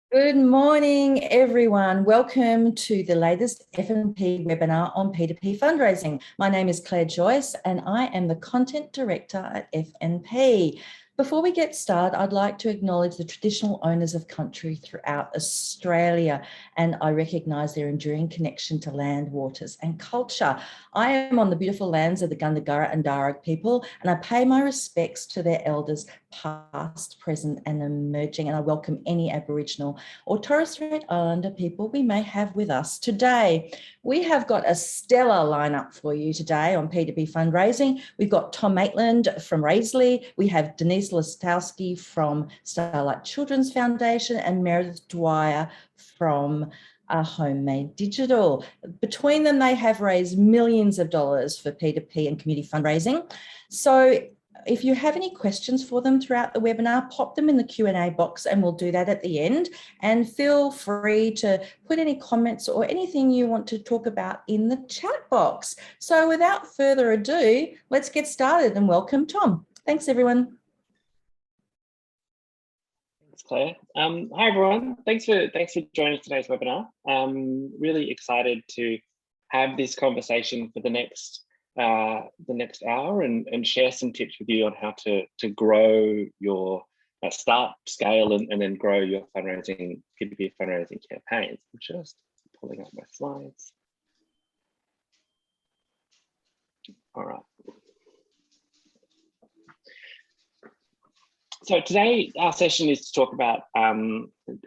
Good morning, everyone. Welcome to the latest F&P webinar on P2P fundraising. My name is Claire Joyce and I am the Content Director at F&P. Before we get started, I'd like to acknowledge the traditional owners of country throughout Australia, and I recognise their enduring connection to land, waters and culture. I am on the beautiful lands of the Gundungurra and Darug people, and I pay my respects to their elders past, present and emerging, and I welcome any Aboriginal or Torres Strait Islander people we may have with us today. We have got a stellar lineup for you today on P2P fundraising. We've got Tom Maitland from Raisley, we have Denise Listowski from Starlight Children's Foundation and Meredith Dwyer from Homemade Digital. Between them, they have raised millions of dollars for P2P and community fundraising. So if you have any questions for them throughout the webinar, pop them in the Q&A box and we'll do that at the end. And feel free to put any comments or anything you want to talk about in the chat box. So without further ado, let's get started and welcome Tom. Thanks, everyone. Thanks, Claire. Hi, everyone. Thanks for joining today's webinar. Really excited to have this conversation for the next hour and share some tips with you on how to grow your start, scale, and then grow your fundraising, P2P fundraising campaigns. Just pulling up my slides. All right. So today our session is to talk about,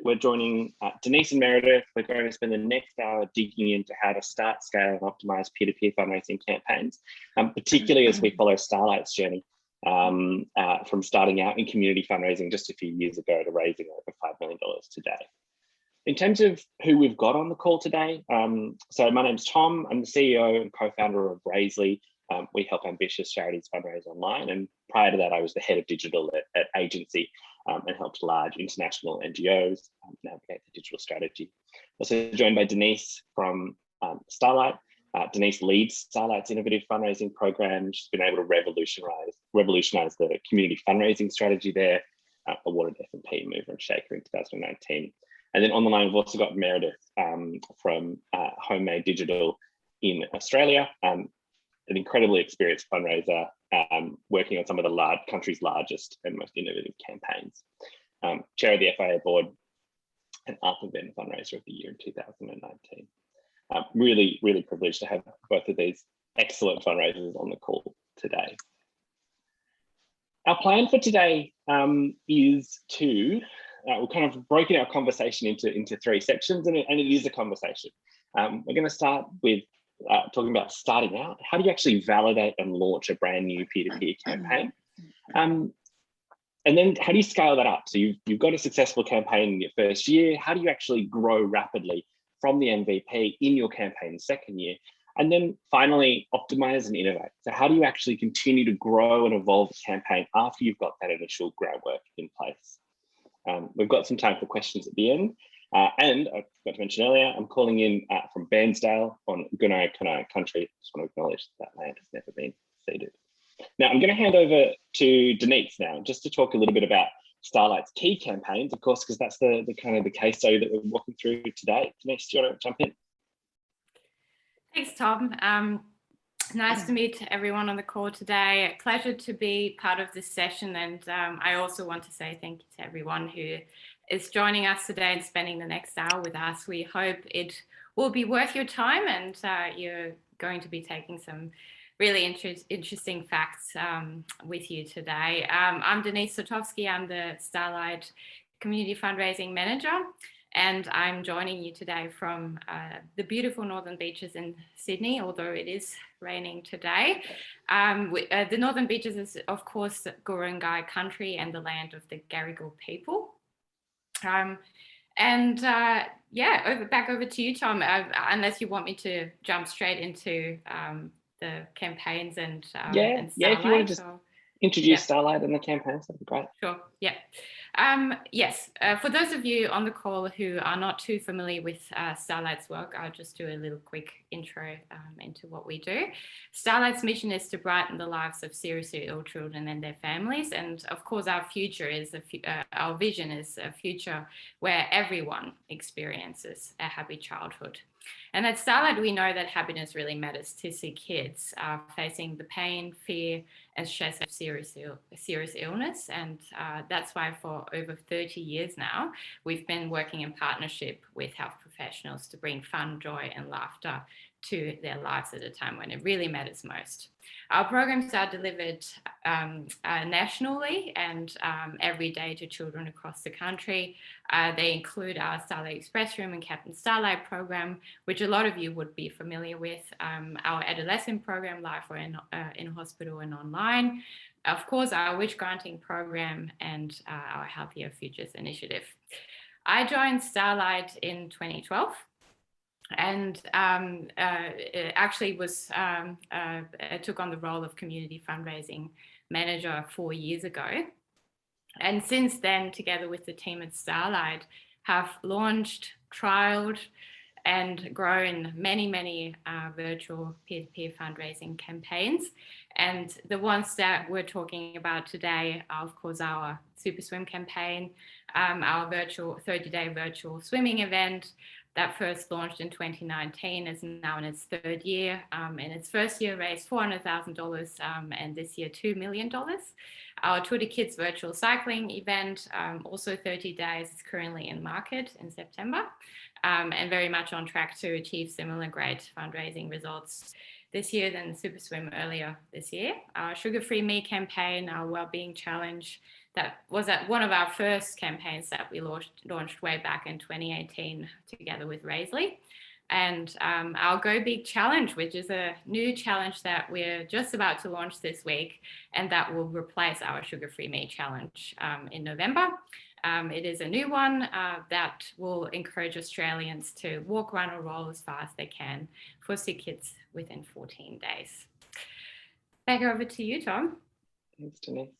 we're joining Denise and Meredith. We're going to spend the next hour digging into how to start, scale and optimize peer-to-peer fundraising campaigns, particularly as we follow Starlight's journey from starting out in community fundraising just a few years ago to raising over $5 million today. In terms of who we've got on the call today, so my name's Tom. I'm the CEO and co-founder of Raisley. We help ambitious charities fundraise online. And prior to that, I was the head of digital at agency and helped large international NGOs navigate the digital strategy. Also joined by Denise from Starlight. Denise leads Starlight's innovative fundraising program. She's been able to revolutionize the community fundraising strategy there, awarded F&P Mover and Shaker in 2019. And then on the line, we've also got Meredith from Homemade Digital in Australia. An incredibly experienced fundraiser, working on some of the country's largest and most innovative campaigns. Chair of the FIA board and Arthur Venn Fundraiser of the Year in 2019. Really, really privileged to have both of these excellent fundraisers on the call today. Our plan for today is to, we've kind of broken our conversation into three sections, and it is a conversation. We're going to start with talking about starting out. How do you actually validate and launch a brand new peer-to-peer campaign? And then how do you scale that up? So you've got a successful campaign in your first year. How do you actually grow rapidly from the MVP in your campaign's second year? And then finally, optimize and innovate. So how do you actually continue to grow and evolve a campaign after you've got that initial groundwork in place? We've got some time for questions at the end. And I forgot to mention earlier, I'm calling in from Bairnsdale on Gunai Kunai country. Just want to acknowledge that land has never been ceded. Now I'm going to hand over to Denise now, just to talk a little bit about Starlight's key campaigns, of course, because that's the kind of the case study that we're walking through today. Denise, do you want to jump in? Thanks, Tom. Nice to meet everyone on the call today. A pleasure to be part of this session. And I also want to say thank you to everyone who is joining us today and spending the next hour with us. We hope it will be worth your time and you're going to be taking some really interesting facts with you today. I'm Denise Sotovsky. I'm the Starlight Community Fundraising Manager, and I'm joining you today from the beautiful Northern Beaches in Sydney, although it is raining today. The Northern Beaches is, of course, Gurungai country and the land of the Gadigal people. Back over to you, Tom, unless you want me to jump straight into the campaigns and Starlight. If you want to just introduce Starlight and the campaigns, that'd be great. Sure, yeah. Yes, for those of you on the call who are not too familiar with Starlight's work, I'll just do a little quick intro into what we do. Starlight's mission is to brighten the lives of seriously ill children and their families. And of course, our future is, our vision is a future where everyone experiences a happy childhood. And at Starlight, we know that happiness really matters to see kids facing the pain, fear, and stress of serious illness. And that's why for over 30 years now, we've been working in partnership with health professionals to bring fun, joy, and laughter to their lives at a time when it really matters most. Our programs are delivered nationally and every day to children across the country. They include our Starlight Express Room and Captain Starlight program, which a lot of you would be familiar with, our adolescent program, live or in hospital and online, of course, our wish granting program, and our Healthier Futures initiative. I joined Starlight in 2012. And actually took on the role of community fundraising manager 4 years ago. And since then, together with the team at Starlight, have launched, trialed, and grown many virtual peer-to-peer fundraising campaigns. And the ones that we're talking about today are, of course, our Super Swim campaign, our 30-day virtual swimming event, that first launched in 2019, is now in its third year. In its first year, raised $400,000, and this year $2 million. Our Tour de Kids virtual cycling event, also 30 days, is currently in market in September. and very much on track to achieve similar great fundraising results this year than SuperSwim earlier this year. Our Sugar Free Me campaign, our Wellbeing Challenge, that was at one of our first campaigns that we launched way back in 2018 together with Raisley. And our Go Big Challenge, which is a new challenge that we're just about to launch this week, and that will replace our Sugar Free Me Challenge in November. It is a new one that will encourage Australians to walk, run or roll as fast as they can for sick kids within 14 days. Back over to you, Tom. Thanks, Denise.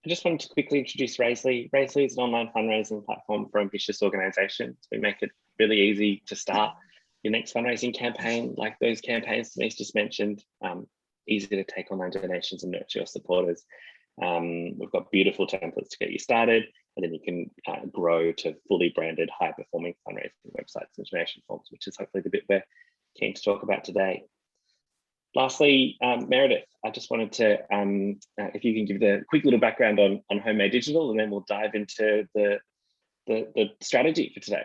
I just wanted to quickly introduce Raisley. Raisley is an online fundraising platform for ambitious organisations. We make it really easy to start your next fundraising campaign, like those campaigns Denise just mentioned. Easy to take online donations and nurture your supporters. We've got beautiful templates to get you started, and then you can grow to fully branded, high-performing fundraising websites and donation forms, which is hopefully the bit we're keen to talk about today. Lastly, Meredith, I just wanted to, if you can give the quick little background on Homemade Digital, and then we'll dive into the strategy for today.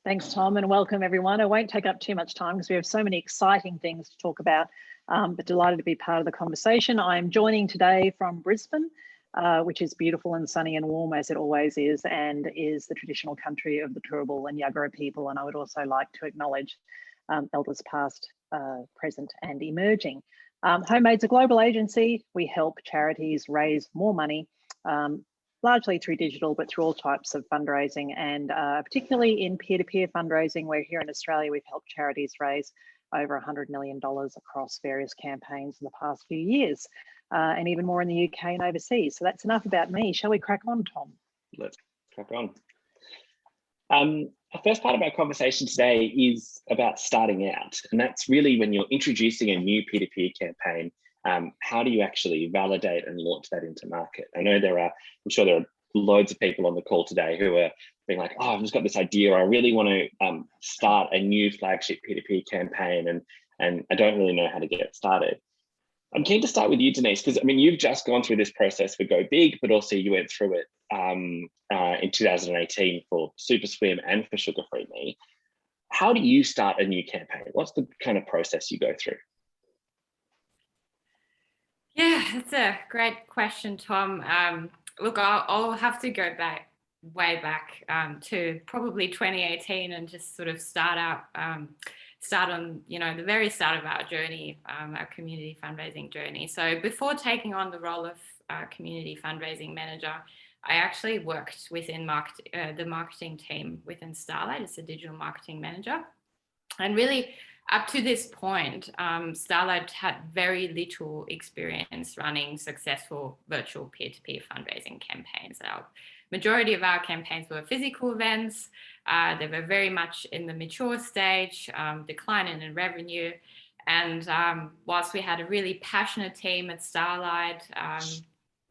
Thanks, Tom, and welcome everyone. I won't take up too much time because we have so many exciting things to talk about, but delighted to be part of the conversation. I'm joining today from Brisbane, which is beautiful and sunny and warm as it always is, and is the traditional country of the Turrbal and Yagara people. And I would also like to acknowledge elders past, present and emerging. Homemade's a global agency. We help charities raise more money, largely through digital, but through all types of fundraising, and particularly in peer-to-peer fundraising, where here in Australia we've helped charities raise over $100 million across various campaigns in the past few years, and even more in the UK and overseas. So that's enough about me. Shall we crack on, Tom? Let's crack on. Our first part of our conversation today is about starting out, and that's really when you're introducing a new peer-to-peer campaign. How do you actually validate and launch that into market? I know I'm sure there are loads of people on the call today who are being like, oh, I've just got this idea, or I really want to start a new flagship peer-to-peer campaign, and I don't really know how to get it started. I'm keen to start with you, Denise, because I mean, you've just gone through this process for Go Big, but also you went through it in 2018 for SuperSwim and for Sugar Free Me. How do you start a new campaign? What's the kind of process you go through? Yeah, that's a great question, Tom. Look, I'll have to go way back to probably 2018 and just sort of start on the very start of our journey, our community fundraising journey. So before taking on the role of community fundraising manager, I actually worked within the marketing team within Starlight as a digital marketing manager, and really, up to this point, Starlight had very little experience running successful virtual peer-to-peer fundraising campaigns. Our majority of our campaigns were physical events. They were very much in the mature stage, declining in revenue. And whilst we had a really passionate team at Starlight,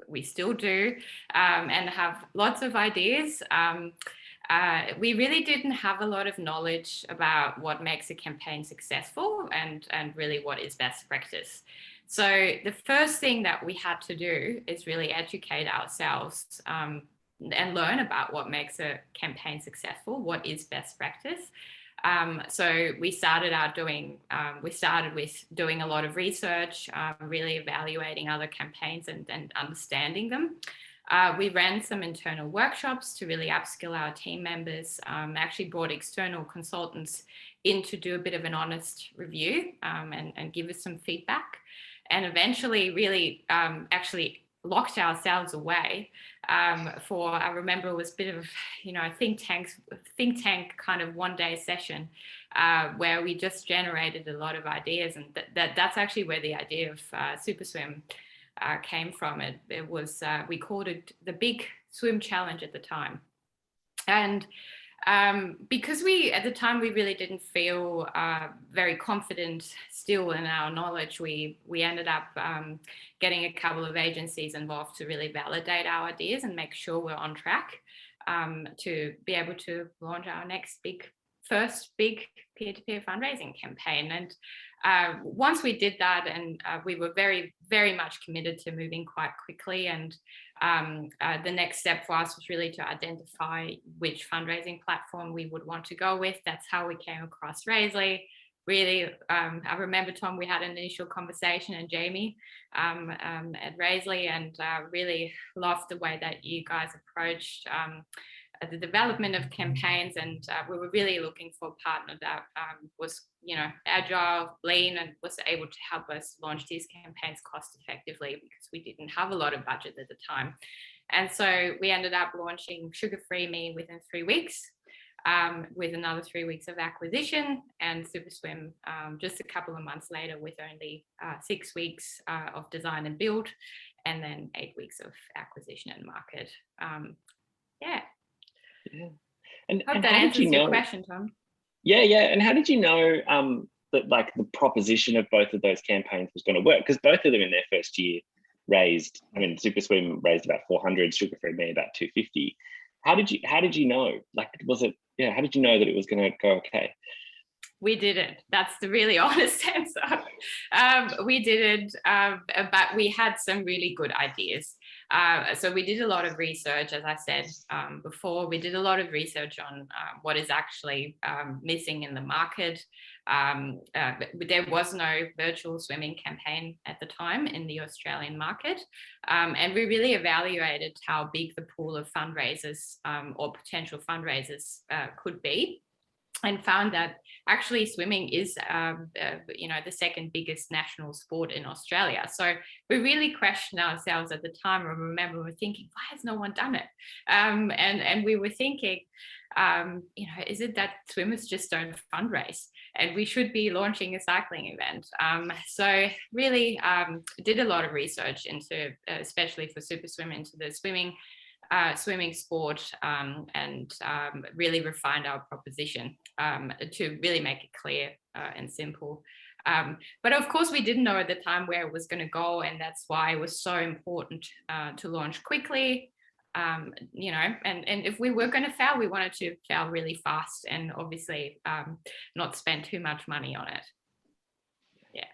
we still do, and have lots of ideas, we really didn't have a lot of knowledge about what makes a campaign successful and really what is best practice. So the first thing that we had to do is really educate ourselves and learn about what makes a campaign successful, what is best practice. So we started with doing a lot of research, really evaluating other campaigns and understanding them. We ran some internal workshops to really upskill our team members, actually brought external consultants in to do a bit of an honest review and give us some feedback, and eventually really actually locked ourselves away for, I remember it was a bit of, a think tank kind of one-day session where we just generated a lot of ideas, and that's actually where the idea of SuperSwim came from. It was, we called it the Big Swim Challenge at the time. And because at the time we really didn't feel very confident still in our knowledge, we ended up getting a couple of agencies involved to really validate our ideas and make sure we're on track to be able to launch our next big first big peer-to-peer fundraising campaign. And once we did that, and we were very, very much committed to moving quite quickly. And the next step for us was really to identify which fundraising platform we would want to go with. That's how we came across Raisely. Really, I remember, Tom, we had an initial conversation, and Jamie at Raisely, and really loved the way that you guys approached the development of campaigns. And we were really looking for a partner that was, agile, lean, and was able to help us launch these campaigns cost effectively, because we didn't have a lot of budget at the time. And so we ended up launching Sugar-Free Me within 3 weeks, with another 3 weeks of acquisition, and SuperSwim just a couple of months later with only 6 weeks of design and build, and then 8 weeks of acquisition and market. Yeah. And hope and that how did answers you your know? question, Tom. Yeah. And how did you know that like the proposition of both of those campaigns was going to work? Because both of them in their first year raised, SuperSwim raised about 400, Sugar-Free Me about 250. How did you know? Like, how did you know that it was going to go okay? We didn't. That's the really honest answer. We didn't, but we had some really good ideas. So we did a lot of research, as I said before. We did a lot of research on what is actually missing in the market. There was no virtual swimming campaign at the time in the Australian market. And we really evaluated how big the pool of fundraisers or potential fundraisers could be, and found that actually swimming is, the second biggest national sport in Australia. So we really questioned ourselves at the time. I remember we were thinking, why has no one done it? And we were thinking, is it that swimmers just don't fundraise, and we should be launching a cycling event? So really did a lot of research into, especially for SuperSwim, into the swimming sport, and really refined our proposition to really make it clear and simple. But of course, we didn't know at the time where it was going to go, and that's why it was so important to launch quickly. And if we were going to fail, we wanted to fail really fast, and obviously not spend too much money on it. Yeah.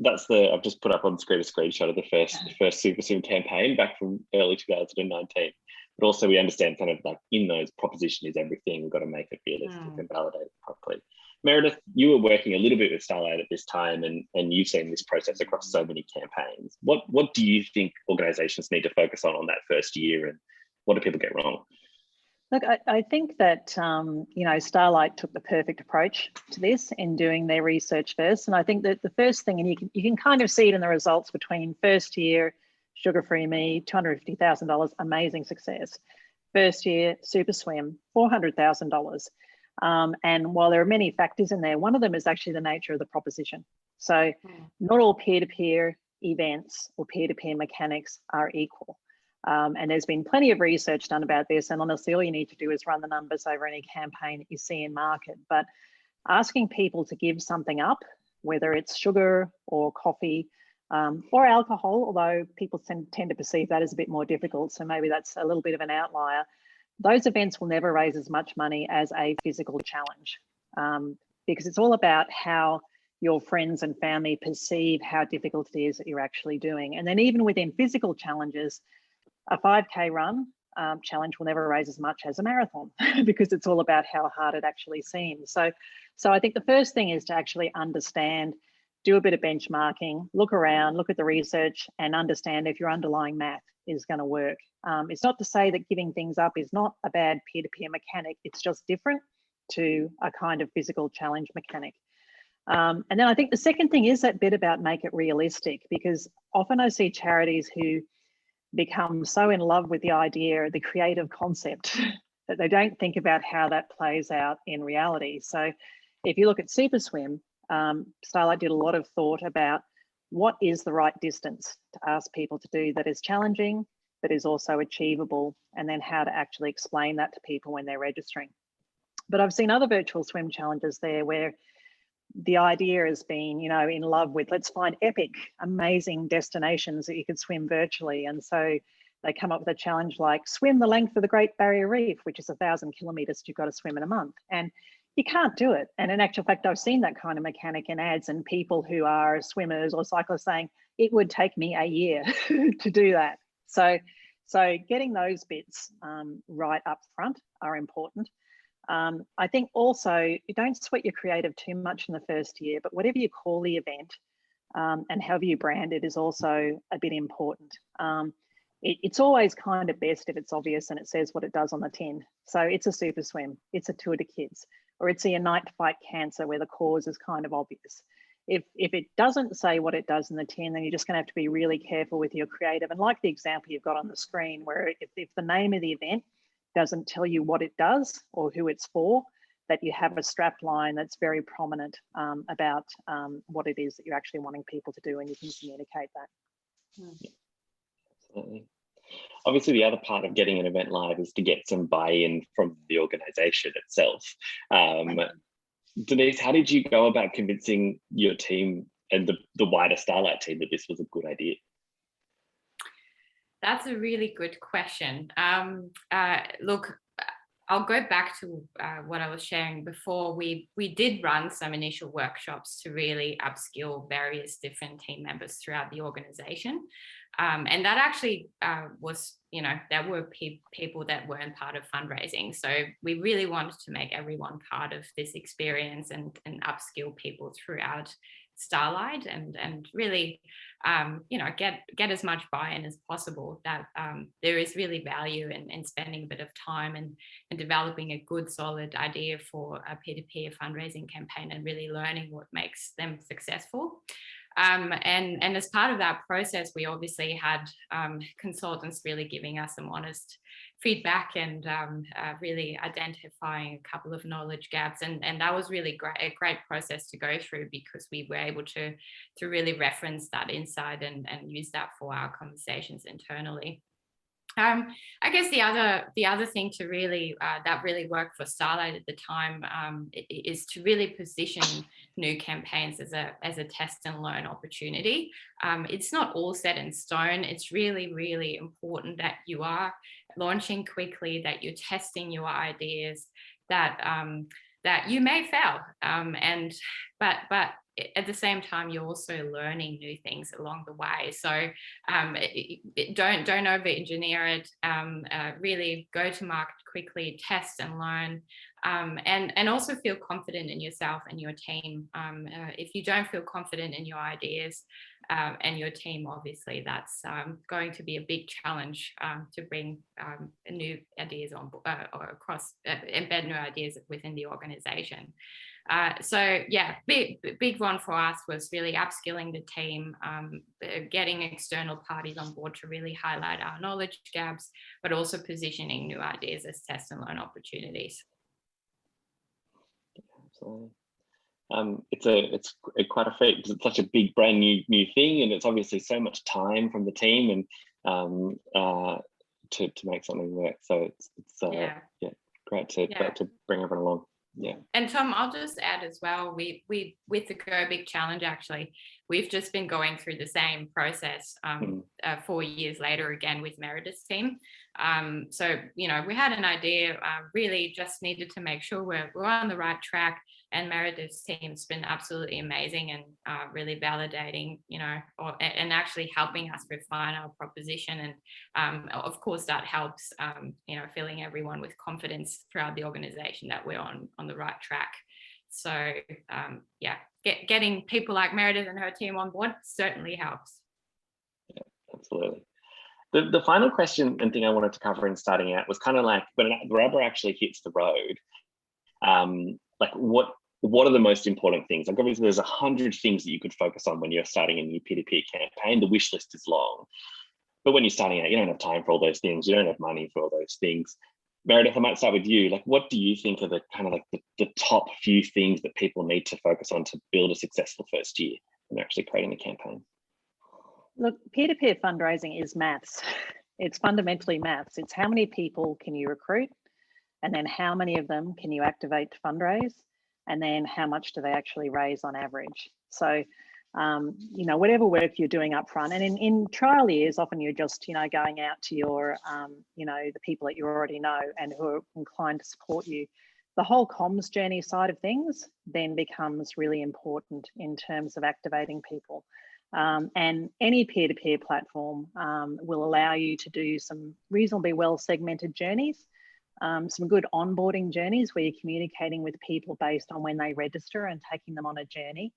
I've just put up on screen a screenshot of the first SuperSwim campaign back from early 2019. But also we understand kind of like in those, proposition is everything. We've got to make it realistic and validate it properly. Meredith, you were working a little bit with Starlight at this time, and you've seen this process across so many campaigns. What do you think organisations need to focus on that first year, and what do people get wrong? Look, I think that, Starlight took the perfect approach to this in doing their research first. And I think that the first thing, and you can kind of see it in the results between first year, Sugar-Free Me, $250,000, amazing success. First year, SuperSwim, $400,000. And while there are many factors in there, one of them is actually the nature of the proposition. So not all peer-to-peer events or peer-to-peer mechanics are equal. And there's been plenty of research done about this, and honestly, all you need to do is run the numbers over any campaign that you see in market. But asking people to give something up, whether it's sugar or coffee or alcohol, although people tend to perceive that as a bit more difficult, so maybe that's a little bit of an outlier, those events will never raise as much money as a physical challenge, because it's all about how your friends and family perceive how difficult it is that you're actually doing. And then even within physical challenges, a 5K run challenge will never raise as much as a marathon because it's all about how hard it actually seems. So I think the first thing is to actually understand, do a bit of benchmarking, look around, look at the research, and understand if your underlying math is going to work. It's not to say that giving things up is not a bad peer-to-peer mechanic. It's just different to a kind of physical challenge mechanic. And then I think the second thing is that bit about make it realistic, because often I see charities who become so in love with the idea, the creative concept, that they don't think about how that plays out in reality. So if you look at SuperSwim, Starlight did a lot of thought about what is the right distance to ask people to do that is challenging, but is also achievable, and then how to actually explain that to people when they're registering. But I've seen other virtual swim challenges there where the idea has been, in love with, let's find epic, amazing destinations that you could swim virtually. And so They come up with a challenge like swim the length of the Great Barrier Reef, which is 1,000 kilometres you've got to swim in a month. And you can't do it. And in actual fact, I've seen that kind of mechanic in ads and people who are swimmers or cyclists saying, it would take me a year to do that. So getting those bits right up front are important. I think also you don't sweat your creative too much in the first year, but whatever you call the event and however you brand it is also a bit important. It's always kind of best if it's obvious and it says what it does on the tin. So it's a super swim, it's a tour to kids, or it's a Unite to Fight Cancer where the cause is kind of obvious. If it doesn't say what it does in the tin, then you're just going to have to be really careful with your creative. And like the example you've got on the screen, where if the name of the event doesn't tell you what it does or who it's for, that you have a strap line that's very prominent about what it is that you're actually wanting people to do, and you can communicate that. Absolutely. Obviously, the other part of getting an event live is to get some buy-in from the organisation itself. Denise, how did you go about convincing your team and the wider Starlight team that this was a good idea? That's a really good question. Look, I'll go back to what I was sharing before. We did run some initial workshops to really upskill various different team members throughout the organisation. And that actually was, there were people that weren't part of fundraising. So we really wanted to make everyone part of this experience and upskill people throughout Starlight and really, get as much buy-in as possible, that there is really value in spending a bit of time and developing a good, solid idea for a peer-to-peer fundraising campaign and really learning what makes them successful. And as part of that process, we obviously had consultants really giving us some honest feedback and really identifying a couple of knowledge gaps. And that was really a great process to go through, because we were able to really reference that insight and use that for our conversations internally. I guess the other thing to really that really worked for Starlight at the time is to really position new campaigns as a test and learn opportunity. It's not all set in stone. It's really, really important that you are launching quickly, that you're testing your ideas, that you may fail, but at the same time, you're also learning new things along the way. So don't over-engineer it. Really go to market quickly, test and learn, and also feel confident in yourself and your team. If you don't feel confident in your ideas and your team, obviously that's going to be a big challenge to bring new ideas on or across, embed new ideas within the organization. So yeah, big one for us was really upskilling the team, getting external parties on board to really highlight our knowledge gaps, but also positioning new ideas as test and learn opportunities. Absolutely. It's quite a feat because it's such a big brand new thing, and it's obviously so much time from the team and to make something work. So it's great to bring everyone along. Yeah. And Tom, I'll just add as well, we with the Go Big Challenge, actually, we've just been going through the same process 4 years later again with Meredith's team. So, we had an idea, really just needed to make sure we're on the right track. And Meredith's team's been absolutely amazing and really validating, and actually helping us refine our proposition. And of course, that helps, filling everyone with confidence throughout the organization that we're on the right track. So getting people like Meredith and her team on board certainly helps. Yeah, absolutely. The final question and thing I wanted to cover in starting out was kind of like when the rubber actually hits the road, like what are the most important things? Like obviously there's 100 things that you could focus on when you're starting a new peer-to-peer campaign. The wish list is long, but when you're starting out, you don't have time for all those things. You don't have money for all those things. Meredith, I might start with you. Like, what do you think are the kind of like the top few things that people need to focus on to build a successful first year when they're actually creating a campaign? Look, peer-to-peer fundraising is maths. It's fundamentally maths. It's how many people can you recruit, and then how many of them can you activate to fundraise, and then how much do they actually raise on average. So you know, whatever work you're doing up front. And in trial years, often you're just, you know, going out to your, you know, the people that you already know and who are inclined to support you. The whole comms journey side of things then becomes really important in terms of activating people. And any peer-to-peer platform will allow you to do some reasonably well segmented journeys, some good onboarding journeys where you're communicating with people based on when they register and taking them on a journey.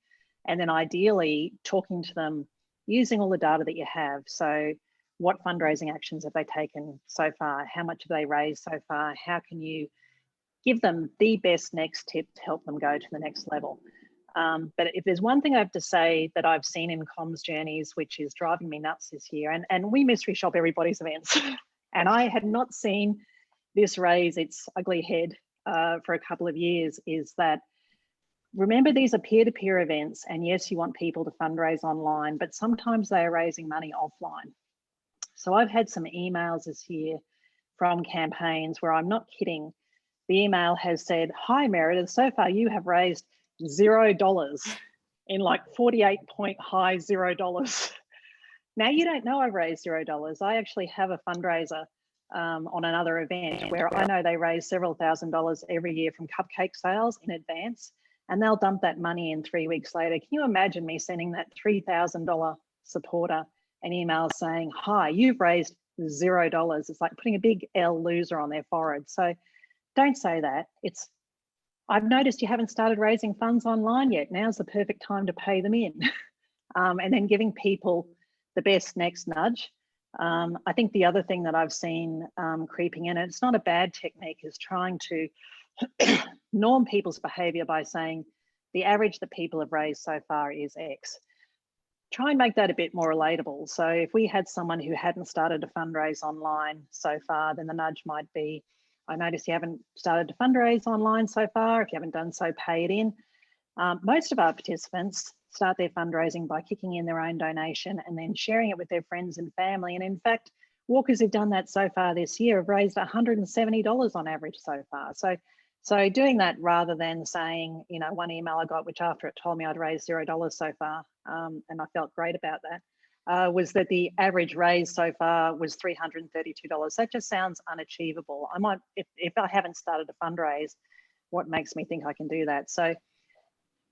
And then ideally talking to them using all the data that you have. So what fundraising actions have they taken so far? How much have they raised so far? How can you give them the best next tip to help them go to the next level? But if there's one thing I have to say that I've seen in comms journeys, which is driving me nuts this year, and we mystery shop everybody's events, and I had not seen this raise its ugly head for a couple of years, is that remember, these are peer-to-peer events, and yes, you want people to fundraise online, but sometimes they are raising money offline. So I've had some emails this year from campaigns where, I'm not kidding, the email has said, "Hi Meredith, so far you have raised $0 in like 48-point high $0." Now you don't know I've raised $0. I actually have a fundraiser on another event where I know they raise several $1,000s every year from cupcake sales in advance, and they'll dump that money in 3 weeks later. Can you imagine me sending that $3,000 supporter an email saying, "Hi, you've raised $0. It's like putting a big L loser on their forehead. So don't say that. I've noticed you haven't started raising funds online yet. Now's the perfect time to pay them in. And then giving people the best next nudge. I think the other thing that I've seen creeping in, and it's not a bad technique, is trying to norm people's behavior by saying the average that people have raised so far is X. Try and make that a bit more relatable. So if we had someone who hadn't started to fundraise online so far, then the nudge might be, "I notice you haven't started to fundraise online so far. If you haven't done so, pay it in." Most of our participants start their fundraising by kicking in their own donation and then sharing it with their friends and family. And in fact, walkers who've done that so far this year have raised $170 on average so far. So doing that rather than saying, you know, one email I got, which after it told me I'd raised $0 so far, and I felt great about that, was that the average raise so far was $332. That just sounds unachievable. I might, if I haven't started to fundraise, what makes me think I can do that? So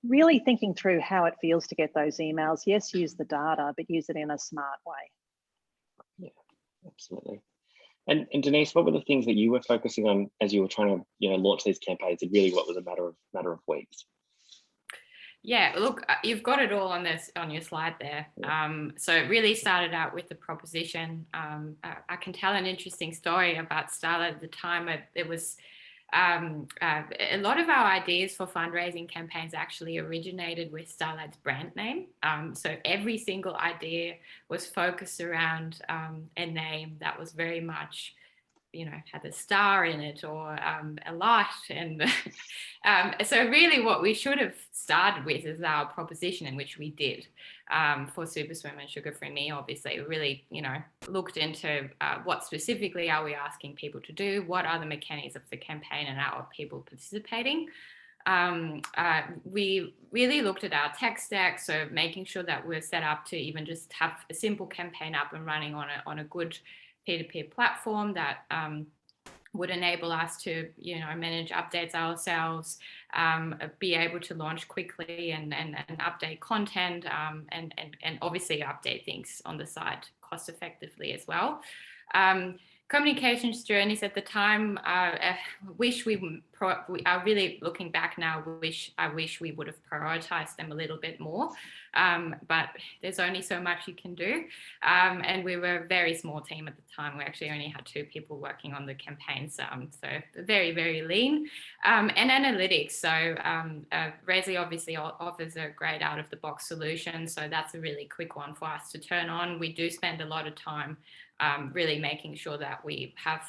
really thinking through how it feels to get those emails. Yes, use the data, but use it in a smart way. Yeah, absolutely. And Denise, what were the things that you were focusing on as you were trying to, you know, launch these campaigns? And really, what was a matter of weeks? Yeah, look, you've got it all on your slide there. So it really started out with the proposition. I can tell an interesting story about Starlight at the time. It was a lot of our ideas for fundraising campaigns actually originated with Starlight's brand name. So every single idea was focused around a name that was very much, you know, had a star in it or a light. And so really what we should have started with is our proposition, in which we did for Super Swim and Sugar Free Me. Obviously, we really, you know, looked into what specifically are we asking people to do, what are the mechanics of the campaign, and how are people participating. We really looked at our tech stack, so making sure that we're set up to even just have a simple campaign up and running on a good peer-to-peer platform that would enable us to, you know, manage updates ourselves, be able to launch quickly and update content, and obviously update things on the site cost effectively as well. Communications journeys at the time, I are really looking back now, I wish we would have prioritized them a little bit more, but there's only so much you can do. And we were a very small team at the time. We actually only had 2 people working on the campaigns, so very, very lean. And analytics, so Resi obviously offers a great out-of-the-box solution, so that's a really quick one for us to turn on. We do spend a lot of time really making sure that we have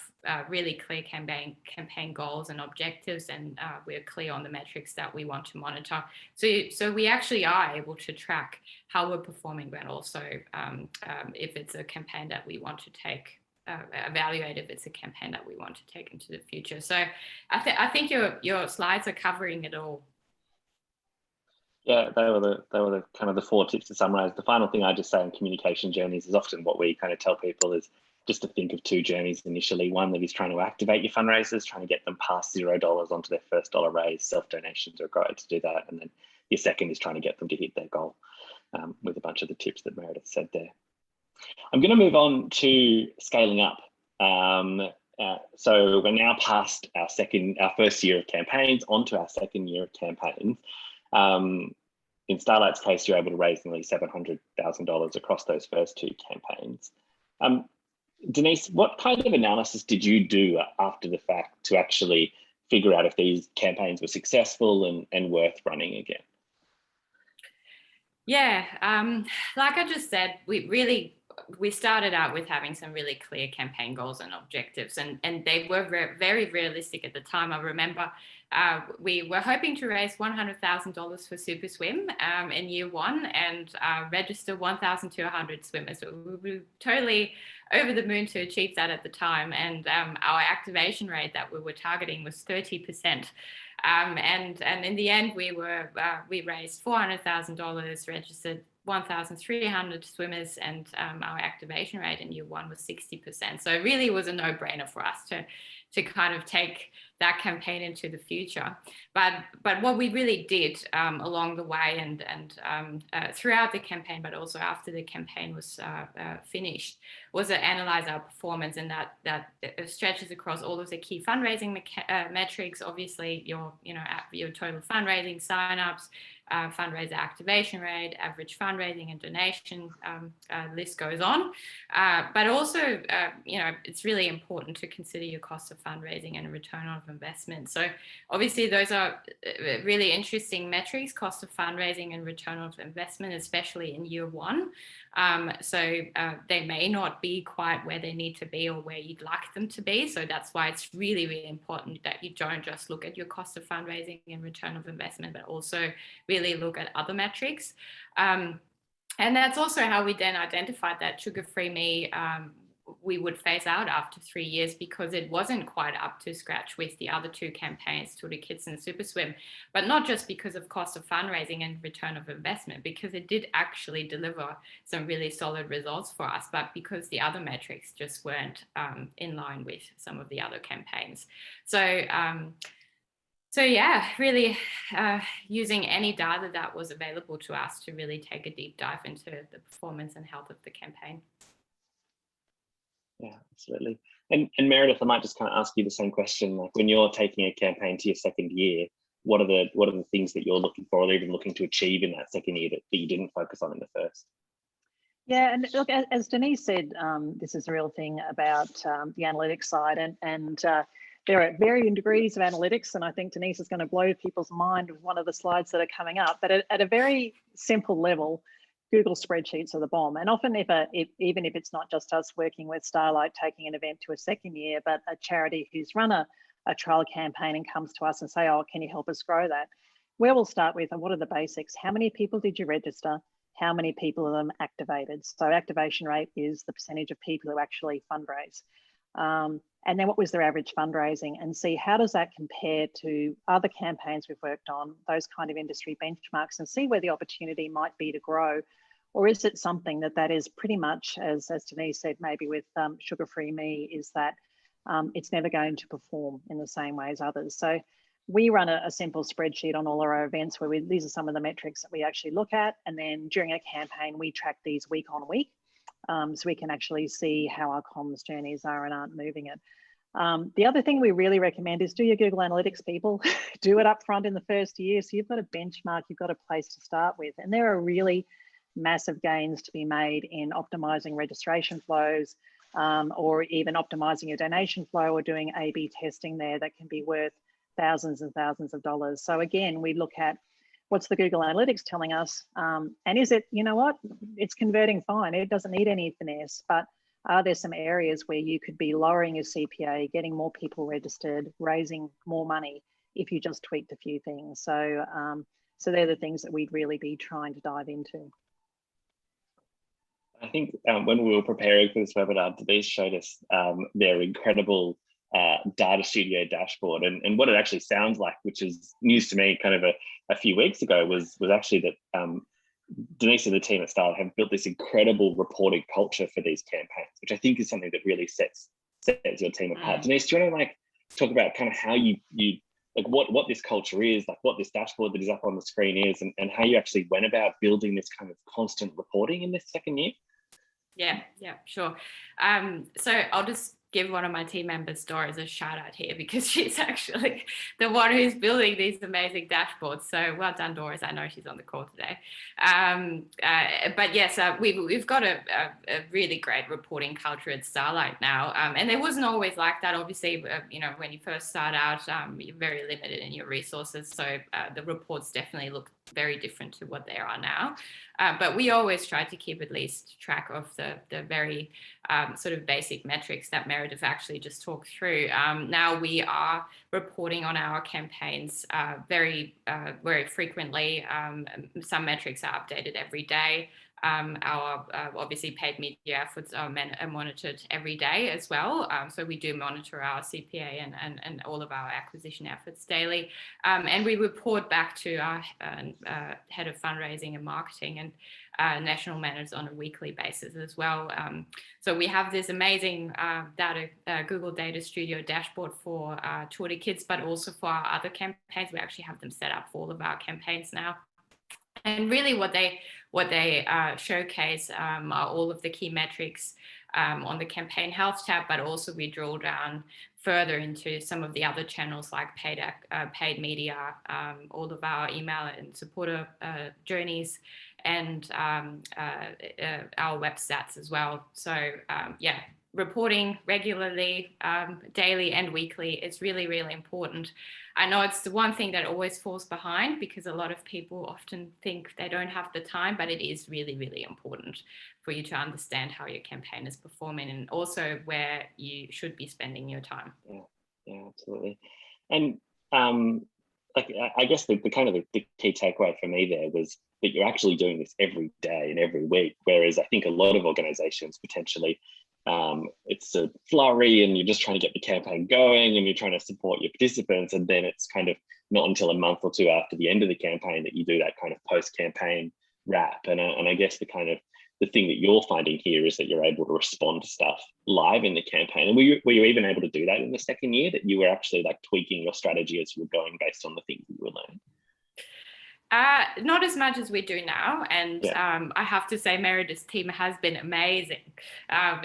really clear campaign goals and objectives, and we're clear on the metrics that we want to monitor. So we actually are able to track how we're performing, but also if it's a campaign that we want to take, evaluate if it's a campaign that we want to take into the future. So I think your slides are covering it all. Yeah, they were the kind of the 4 tips to summarize. The final thing I just say in communication journeys is often what we kind of tell people is just to think of 2 journeys initially. One that is trying to activate your fundraisers, trying to get them past $0 onto their first dollar raise. Self-donations are great to do that. And then your second is trying to get them to hit their goal with a bunch of the tips that Meredith said there. I'm going to move on to scaling up. So we're now past our first year of campaigns, onto our second year of campaigns. In Starlight's case, you're able to raise nearly $700,000 across those first 2 campaigns. Denise, what kind of analysis did you do after the fact to actually figure out if these campaigns were successful and worth running again? Yeah, like I just said, we started out with having some really clear campaign goals and objectives, and they were very realistic at the time. I remember we were hoping to raise $100,000 for Super Swim in year 1 and register 1,200 swimmers. So we were totally over the moon to achieve that at the time, and our activation rate that we were targeting was 30%. And in the end, we raised $400,000, registered 1,300 swimmers, and our activation rate in year 1 was 60%. So it really was a no-brainer for us to kind of take that campaign into the future. But what we really did along the way and throughout the campaign, but also after the campaign was finished, was to analyze our performance, and that stretches across all of the key fundraising metrics. Obviously, your total fundraising signups, fundraiser activation rate, average fundraising and donation, list goes on. But also, it's really important to consider your cost of fundraising and return on investment. So obviously those are really interesting metrics, cost of fundraising and return on investment, especially in year 1. So they may not be quite where they need to be or where you'd like them to be. So that's why it's really, really important that you don't just look at your cost of fundraising and return of investment, but also really look at other metrics. And that's also how we then identified that Sugar Free Me we would phase out after 3 years, because it wasn't quite up to scratch with the other 2 campaigns, Tutor Kids and Super Swim, but not just because of cost of fundraising and return of investment, because it did actually deliver some really solid results for us, but because the other metrics just weren't in line with some of the other campaigns. So yeah, really using any data that was available to us to really take a deep dive into the performance and health of the campaign. Yeah, absolutely. And Meredith, I might just kind of ask you the same question. Like, when you're taking a campaign to your second year, what are the things that you're looking for, or even looking to achieve in that second year that you didn't focus on in the first? Yeah, and look, as Denise said, this is a real thing about the analytics side, and there are varying degrees of analytics, and I think Denise is going to blow people's mind with one of the slides that are coming up. But at a very simple level, Google spreadsheets are the bomb. And often, even if it's not just us working with Starlight taking an event to a second year, but a charity who's run a trial campaign and comes to us and say, oh, can you help us grow that? Where we'll start with, and what are the basics? How many people did you register? How many people of them activated? So activation rate is the percentage of people who actually fundraise. And then what was their average fundraising, and see how does that compare to other campaigns we've worked on, those kind of industry benchmarks, and see where the opportunity might be to grow. Or is it something that is pretty much, as Denise said, maybe with Sugar Free Me, is that it's never going to perform in the same way as others. So we run a simple spreadsheet on all our events where these are some of the metrics that we actually look at. And then during a campaign, we track these week on week. So we can actually see how our comms journeys are and aren't moving it. The other thing we really recommend is do your Google Analytics, people. Do it up front in the first year. So you've got a benchmark, you've got a place to start with. And there are really massive gains to be made in optimizing registration flows, or even optimizing your donation flow, or doing A/B testing there that can be worth thousands and thousands of dollars. So again, we look at what's the Google Analytics telling us, and is it, you know what, it's converting fine, it doesn't need any finesse, but are there some areas where you could be lowering your CPA, getting more people registered, raising more money if you just tweaked a few things? So they're the things that we'd really be trying to dive into. I think when we were preparing for this webinar, Denise showed us their incredible data studio dashboard, and what it actually sounds like, which is news to me kind of a few weeks ago, was actually that Denise and the team at Starlight have built this incredible reporting culture for these campaigns, which I think is something that really sets your team apart. Denise, do you want to talk about kind of how you like what this culture is, like what this dashboard that is up on the screen is, and how you actually went about building this kind of constant reporting in this second year? Yeah, sure. So I'll just give one of my team members, Doris, a shout out here, because she's actually the one who's building these amazing dashboards. So well done, Doris. I know she's on the call today. But yes, we've got a really great reporting culture at Starlight now. And it wasn't always like that. Obviously, when you first start out, you're very limited in your resources. So the reports definitely look very different to what they are now. But we always try to keep at least track of the very sort of basic metrics that Meredith actually just talked through. Now we are reporting on our campaigns very frequently. Some metrics are updated every day. Our obviously paid media efforts are monitored every day as well. So we do monitor our CPA and all of our acquisition efforts daily. And we report back to our head of fundraising and marketing and national managers on a weekly basis as well. So we have this amazing Google Data Studio dashboard for Tour de Kids, but also for our other campaigns. We actually have them set up for all of our campaigns now. And really what they showcase are all of the key metrics on the campaign health tab, but also we drill down further into some of the other channels like paid media, all of our email and supporter journeys, and our web stats as well. So reporting regularly, daily and weekly is really, really important. I know it's the one thing that always falls behind because a lot of people often think they don't have the time, but it is really, really important for you to understand how your campaign is performing and also where you should be spending your time. Yeah, absolutely. And I guess the kind of the key takeaway for me there was that you're actually doing this every day and every week, whereas I think a lot of organizations potentially it's a flurry and you're just trying to get the campaign going and you're trying to support your participants, and then it's kind of not until a month or two after the end of the campaign that you do that kind of post-campaign wrap. And I guess the thing that you're finding here is that you're able to respond to stuff live in the campaign. And were you even able to do that in the second year, that you were actually like tweaking your strategy as you were going based on the things that you were learning? Not as much as we do now, and I have to say Meredith's team has been amazing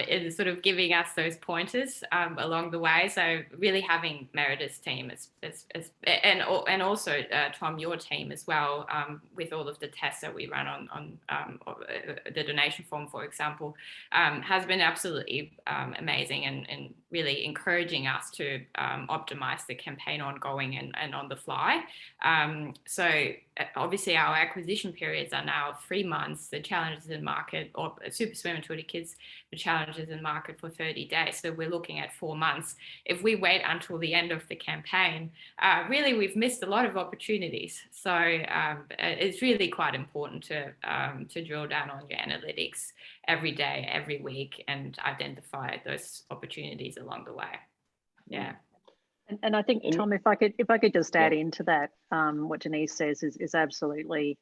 in sort of giving us those pointers along the way. So really having Meredith's team and also Tom, your team as well, with all of the tests that we run on the donation form, for example, has been absolutely amazing and really encouraging us to optimize the campaign ongoing and on the fly. So obviously our acquisition periods are now 3 months, the challenges in market, or Super Swim and Tour de Kids, the challenges in market for 30 days. So we're looking at 4 months. If we wait until the end of the campaign, really we've missed a lot of opportunities. So it's really quite important to drill down on your analytics every day, every week, and identify those opportunities along the way. Yeah. And I think, Tom, if I could just add into that, what Denise says is absolutely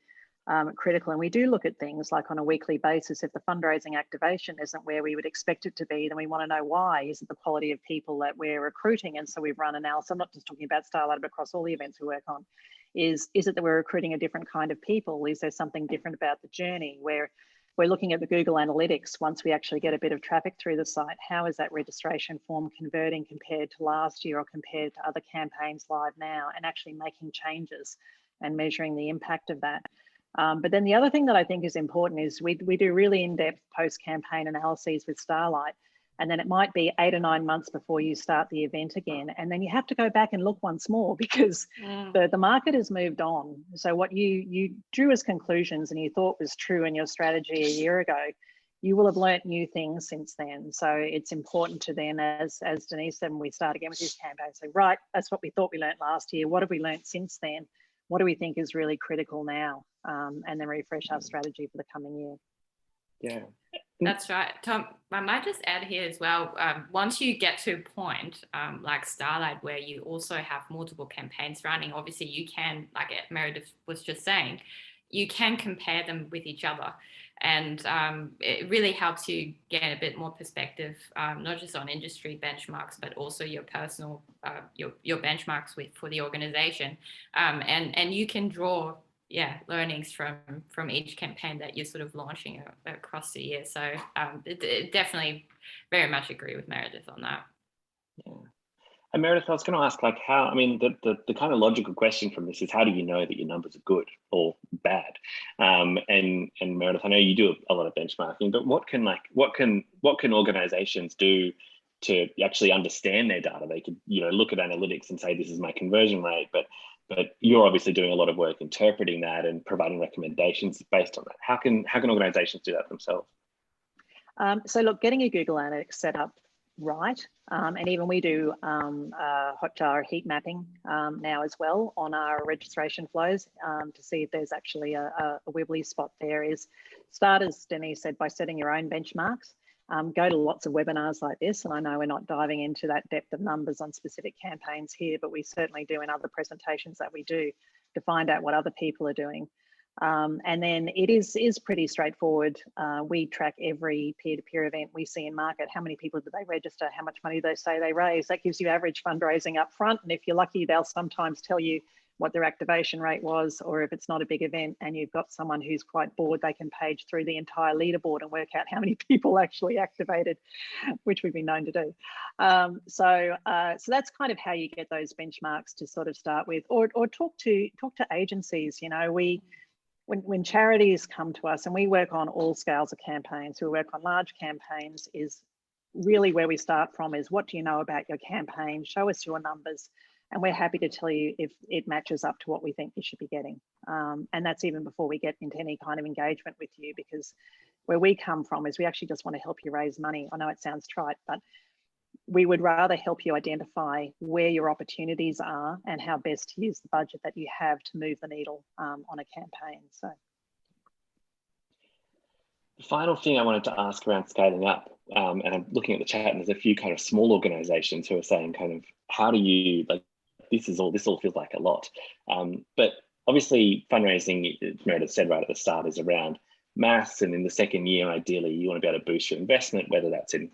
critical. And we do look at things like on a weekly basis. If the fundraising activation isn't where we would expect it to be, then we want to know why. Is it the quality of people that we're recruiting? And so we've run analysis. I'm not just talking about Starlight, but across all the events we work on. Is it that we're recruiting a different kind of people? Is there something different about the journey where we're looking at the Google Analytics once we actually get a bit of traffic through the site? How is that registration form converting compared to last year or compared to other campaigns live now, and actually making changes and measuring the impact of that? But then the other thing that I think is important is we do really in-depth post-campaign analyses with Starlight, and then it might be 8 or 9 months before you start the event again. And then you have to go back and look once more because the market has moved on. So what you drew as conclusions and you thought was true in your strategy a year ago, you will have learnt new things since then. So it's important to then, as Denise said, when we start again with this campaign, say, right, that's what we thought we learnt last year. What have we learnt since then? What do we think is really critical now? And then refresh our strategy for the coming year. Yeah. That's right, Tom. I might just add here as well. Once you get to a point like Starlight, where you also have multiple campaigns running, obviously you can, like Meredith was just saying, you can compare them with each other, and it really helps you get a bit more perspective, not just on industry benchmarks, but also your personal your benchmarks for the organization, and you can draw learnings from each campaign that you're sort of launching across the year. So definitely very much agree with Meredith on that. Yeah. And Meredith, I was going to ask, like, how, I mean, the kind of logical question from this is, how do you know that your numbers are good or bad? And Meredith, I know you do a lot of benchmarking, but what can organizations do to actually understand their data? They could, look at analytics and say, this is my conversion rate, but you're obviously doing a lot of work interpreting that and providing recommendations based on that. How can organizations do that themselves? So look, getting your Google Analytics set up right, and even we do Hotjar heat mapping now as well on our registration flows to see if there's actually a wibbly spot there. Is start, as Denise said, by setting your own benchmarks. Go to lots of webinars like this, and I know we're not diving into that depth of numbers on specific campaigns here, but we certainly do in other presentations that we do to find out what other people are doing. And then it is pretty straightforward. We track every peer-to-peer event we see in market. How many people do they register? How much money do they say they raise? That gives you average fundraising up front. And if you're lucky, they'll sometimes tell you what their activation rate was, or if it's not a big event and you've got someone who's quite bored, they can page through the entire leaderboard and work out how many people actually activated, which we've been known to do. So that's kind of how you get those benchmarks to sort of start with, or talk to agencies. When charities come to us, and we work on all scales of campaigns, we work on large campaigns, is really where we start from is, what do you know about your campaign? Show us your numbers. And we're happy to tell you if it matches up to what we think you should be getting. And that's even before we get into any kind of engagement with you, because where we come from is we actually just want to help you raise money. I know it sounds trite, but we would rather help you identify where your opportunities are and how best to use the budget that you have to move the needle on a campaign. So. The final thing I wanted to ask around scaling up, and I'm looking at the chat, and there's a few kind of small organizations who are saying kind of, how do you, like, this all feels like a lot. But obviously fundraising, Meredith said right at the start, is around maths. And in the second year, ideally, you want to be able to boost your investment, whether that's in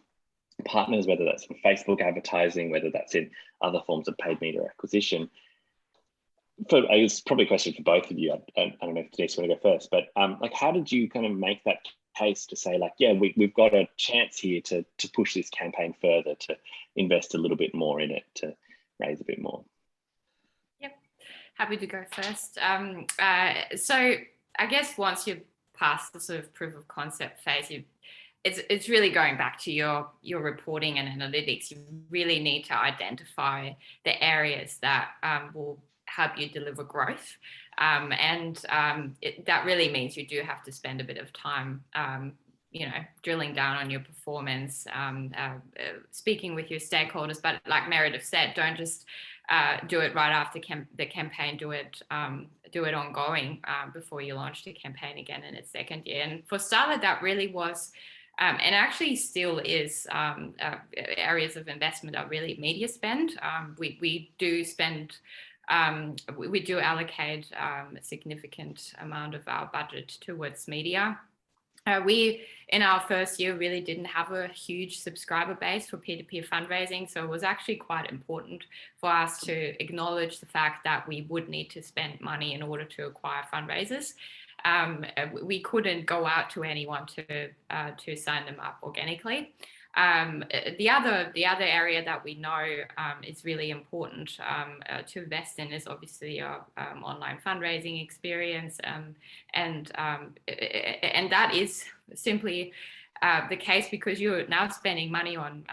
partners, whether that's in Facebook advertising, whether that's in other forms of paid media acquisition. It's probably a question for both of you. I don't know if Denise want to go first, but like, how did you kind of make that case to say, like, yeah, we've got a chance here to push this campaign further, to invest a little bit more in it, to raise a bit more? Yep, happy to go first. So I guess once you're past the sort of proof of concept phase, it's really going back to your reporting and analytics. You really need to identify the areas that will help you deliver growth. That really means you do have to spend a bit of time, drilling down on your performance, speaking with your stakeholders. But like Meredith said, don't just do it right after the campaign. Do it ongoing before you launch the campaign again in its second year. And for Starlight, that really was, and actually still is, areas of investment are really media spend. We do spend. We do allocate a significant amount of our budget towards media. We, in our first year, really didn't have a huge subscriber base for peer-to-peer fundraising. So it was actually quite important for us to acknowledge the fact that we would need to spend money in order to acquire fundraisers. We couldn't go out to anyone to sign them up organically. The other area that we know is really important to invest in is obviously our online fundraising experience, and that is simply the case because you're now spending money on,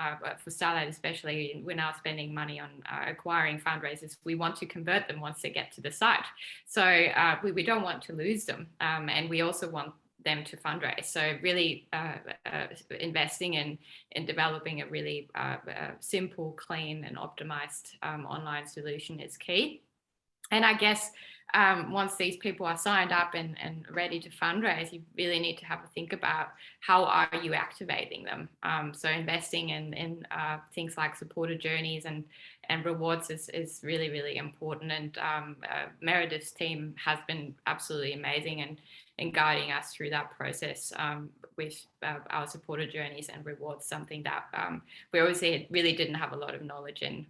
for Starlight especially, we're now spending money on acquiring fundraisers. We want to convert them once they get to the site, so we don't want to lose them, and we also want them to fundraise. So really investing in developing a really simple, clean and optimized online solution is key. And I guess once these people are signed up and ready to fundraise, you really need to have a think about how are you activating them. So investing in things like supported journeys and rewards is really, really important. And Meredith's team has been absolutely amazing in guiding us through that process with our supported journeys and rewards, something that we obviously really didn't have a lot of knowledge in.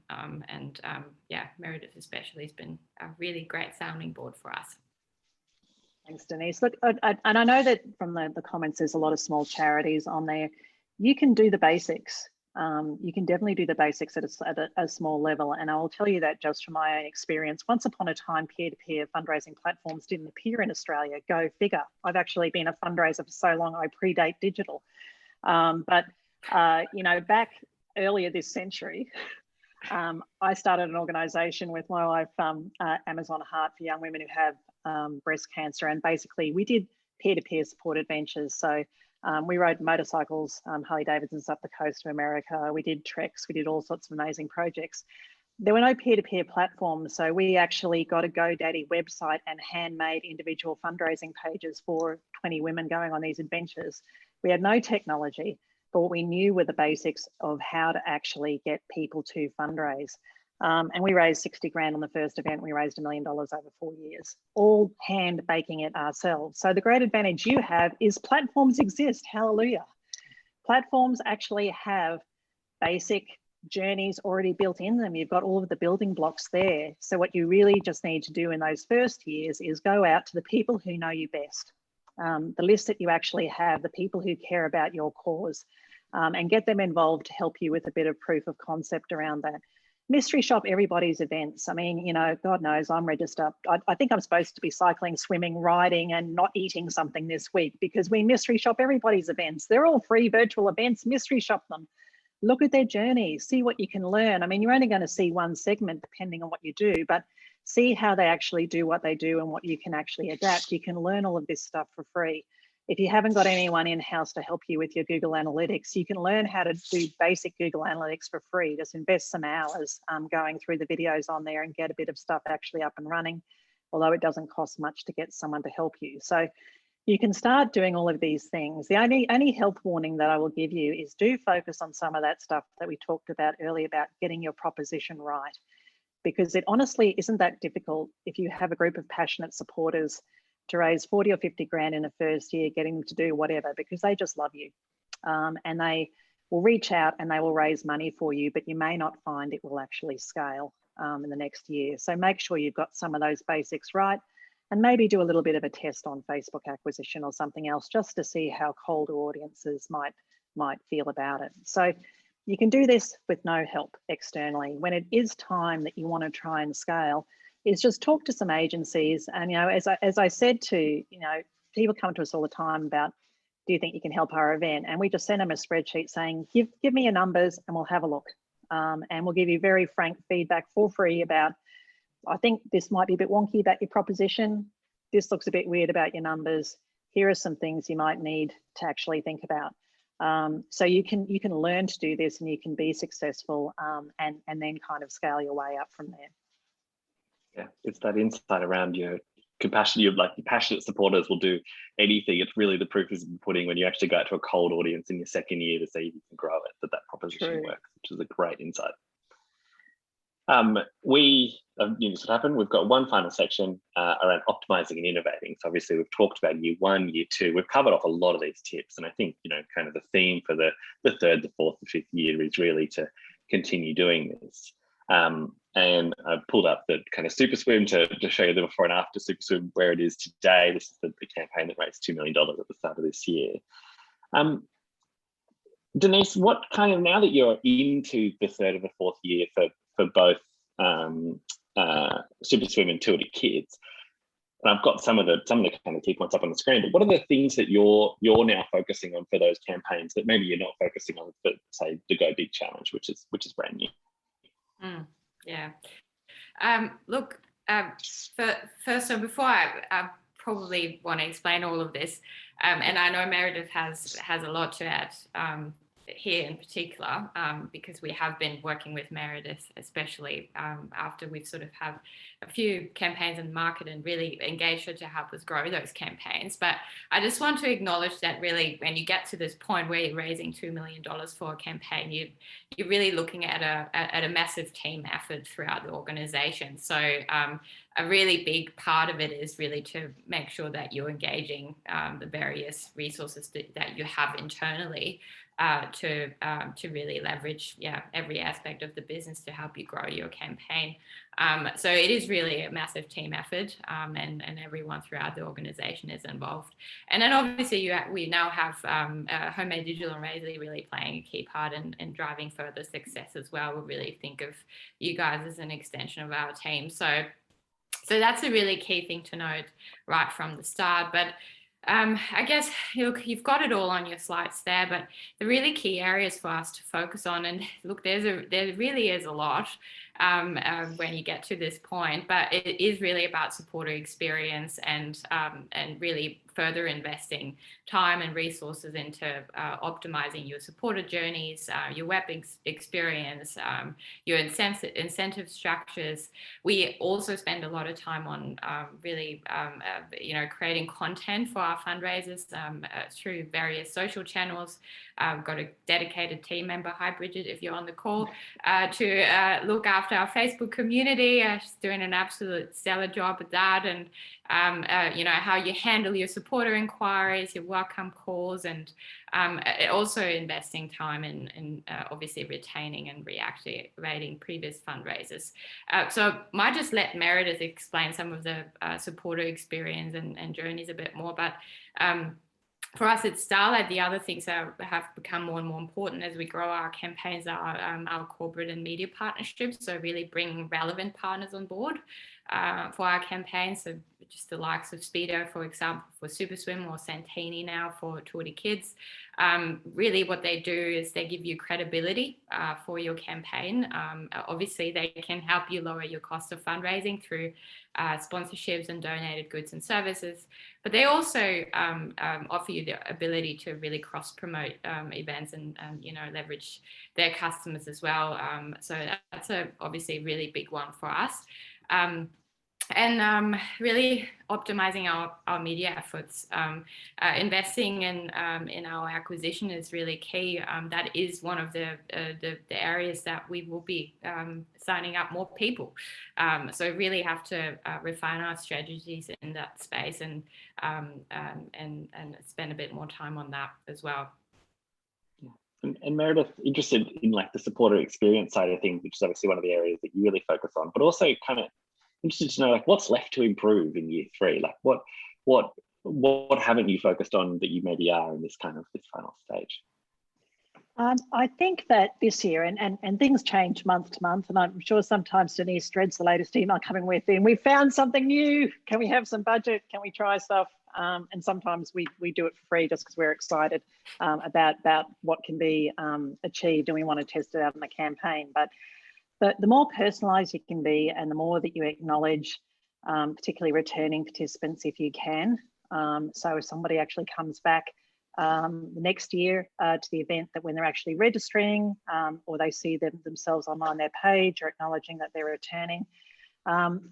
Yeah, Meredith especially has been a really great sounding board for us. Thanks, Denise. Look, and I know that from the comments, there's a lot of small charities on there. You can do the basics. You can definitely do the basics at a small level. And I will tell you that just from my own experience. Once upon a time, peer-to-peer fundraising platforms didn't appear in Australia. Go figure. I've actually been a fundraiser for so long, I predate digital. But you know, back earlier this century, I started an organisation with my wife, Amazon Heart, for young women who have breast cancer. And basically we did peer-to-peer support adventures. So we rode motorcycles, Harley Davidsons up the coast of America. We did treks, we did all sorts of amazing projects. There were no peer-to-peer platforms. So we actually got a GoDaddy website and handmade individual fundraising pages for 20 women going on these adventures. We had no technology, but what we knew were the basics of how to actually get people to fundraise. And we raised 60 grand on the first event. We raised $1 million over 4 years, all hand baking it ourselves. So the great advantage you have is platforms exist. Hallelujah. Platforms actually have basic journeys already built in them. You've got all of the building blocks there. So what you really just need to do in those first years is go out to the people who know you best. The list that you actually have, the people who care about your cause, and get them involved to help you with a bit of proof of concept around that. Mystery shop everybody's events. I mean, you know, God knows I'm registered. I think I'm supposed to be cycling, swimming, riding, and not eating something this week because we mystery shop everybody's events. They're all free virtual events, mystery shop them. Look at their journey, see what you can learn. I mean, you're only going to see one segment depending on what you do, but see how they actually do what they do and what you can actually adapt. You can learn all of this stuff for free. If you haven't got anyone in-house to help you with your Google Analytics, you can learn how to do basic Google Analytics for free. Just invest some hours going through the videos on there and get a bit of stuff actually up and running, although it doesn't cost much to get someone to help you. So you can start doing all of these things. The only health warning that I will give you is do focus on some of that stuff that we talked about earlier about getting your proposition right, because it honestly isn't that difficult if you have a group of passionate supporters to raise 40 or 50 grand in the first year, getting them to do whatever, because they just love you. And they will reach out and they will raise money for you, but you may not find it will actually scale in the next year. So make sure you've got some of those basics right, and maybe do a little bit of a test on Facebook acquisition or something else just to see how cold audiences might feel about it. So you can do this with no help externally. When it is time that you want to try and scale, is just talk to some agencies. And, you know, as I said to, you know, people come to us all the time about, do you think you can help our event? And we just send them a spreadsheet saying, give me your numbers and we'll have a look. And we'll give you very frank feedback for free about, I think this might be a bit wonky about your proposition. This looks a bit weird about your numbers. Here are some things you might need to actually think about. So you can learn to do this and you can be successful and then kind of scale your way up from there. Yeah, it's that insight around your compassion. Your passionate supporters will do anything. It's really the proof is in the pudding when you actually go out to a cold audience in your second year to see if you can grow it, that proposition works, which is a great insight. This would happen. We've got one final section around optimizing and innovating. So obviously we've talked about year 1, year 2. We've covered off a lot of these tips, and I think, you know, kind of the theme for the 3rd, the 4th, the 5th year is really to continue doing this. And I've pulled up the kind of Super Swim to show you the before and after Super Swim where it is today. This is the campaign that raised $2 million at the start of this year. Denise, what kind of, now that you're into the 3rd or the 4th year for both Super Swim and Tour to Kids, and I've got some of the kind of key points up on the screen, but what are the things that you're now focusing on for those campaigns that maybe you're not focusing on for, say, the Go Big Challenge, which is brand new? Yeah. Look, first, so before I probably want to explain all of this, and I know Meredith has a lot to add here in particular, because we have been working with Meredith, especially after we've sort of have a few campaigns in the market and really engaged her to help us grow those campaigns. But I just want to acknowledge that really when you get to this point where you're raising $2 million for a campaign, you're really looking at a massive team effort throughout the organization. So a really big part of it is really to make sure that you're engaging the various resources that you have internally to really leverage every aspect of the business to help you grow your campaign. So it is really a massive team effort, and everyone throughout the organization is involved. And then obviously we now have Homemade Digital and Razorly really playing a key part in driving further success as well. We really think of you guys as an extension of our team. So that's a really key thing to note right from the start. But I guess you've got it all on your slides there, but the really key areas for us to focus on, and look, there really is a lot when you get to this point, but it is really about supporter experience and really further investing time and resources into optimizing your supporter journeys, your web experience, your incentive structures. We also spend a lot of time on really creating content for our fundraisers through various social channels. I've got a dedicated team member, hi Bridget, if you're on the call, to look after our Facebook community. She's doing an absolute stellar job at that, and how you handle your supporter inquiries, your welcome calls, and also investing time in obviously retaining and reactivating previous fundraisers. So I might just let Meredith explain some of the supporter experience and journeys a bit more, but for us at Starlight, the other things that have become more and more important as we grow our campaigns are our corporate and media partnerships. So really bringing relevant partners on board for our campaigns. So just the likes of Speedo, for example, for SuperSwim, or Santini now for Tour de Kids. Really what they do is they give you credibility for your campaign. Obviously, they can help you lower your cost of fundraising through sponsorships and donated goods and services. But they also offer you the ability to really cross-promote events and leverage their customers as well. So that's obviously a really big one for us. And really optimizing our media efforts. Investing in our acquisition is really key. That is one of the areas that we will be signing up more people. So really have to refine our strategies in that space and spend a bit more time on that as well. And Meredith, interested in like the supporter experience side of things, which is obviously one of the areas that you really focus on, but also kind of interested to know like what's left to improve in year 3. Like what haven't you focused on that you maybe are in this final stage? I think that this year, and things change month to month, and I'm sure sometimes Denise dreads the latest email coming with, and we found something new. Can we have some budget? Can we try stuff? And sometimes we do it for free just because we're excited about what can be achieved, and we want to test it out in the campaign. But the more personalised you can be, and the more that you acknowledge, particularly returning participants if you can. So if somebody actually comes back the next year to the event, that when they're actually registering or they see themselves on their page or acknowledging that they're returning.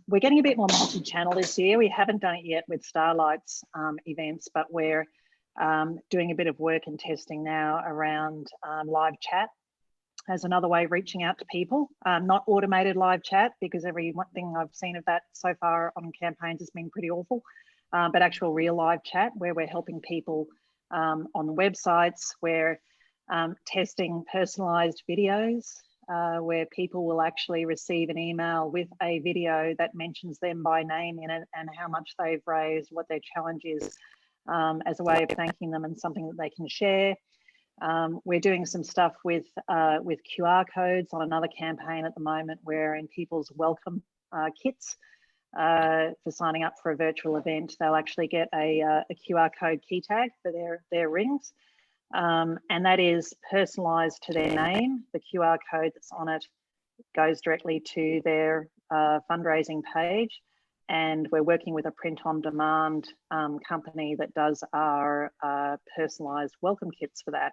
We're getting a bit more multi-channel this year. We haven't done it yet with Starlight's events, but we're doing a bit of work and testing now around live chat as another way of reaching out to people. Not automated live chat, because every one thing I've seen of that so far on campaigns has been pretty awful, but actual real live chat where we're helping people on the websites. We're testing personalized videos where people will actually receive an email with a video that mentions them by name in it and how much they've raised, what their challenge is, as a way of thanking them and something that they can share. We're doing some stuff with QR codes on another campaign at the moment, where in people's welcome kits for signing up for a virtual event, they'll actually get a QR code key tag for their rings. And that is personalised to their name. The QR code that's on it goes directly to their fundraising page. And we're working with a print-on-demand company that does our personalised welcome kits for that.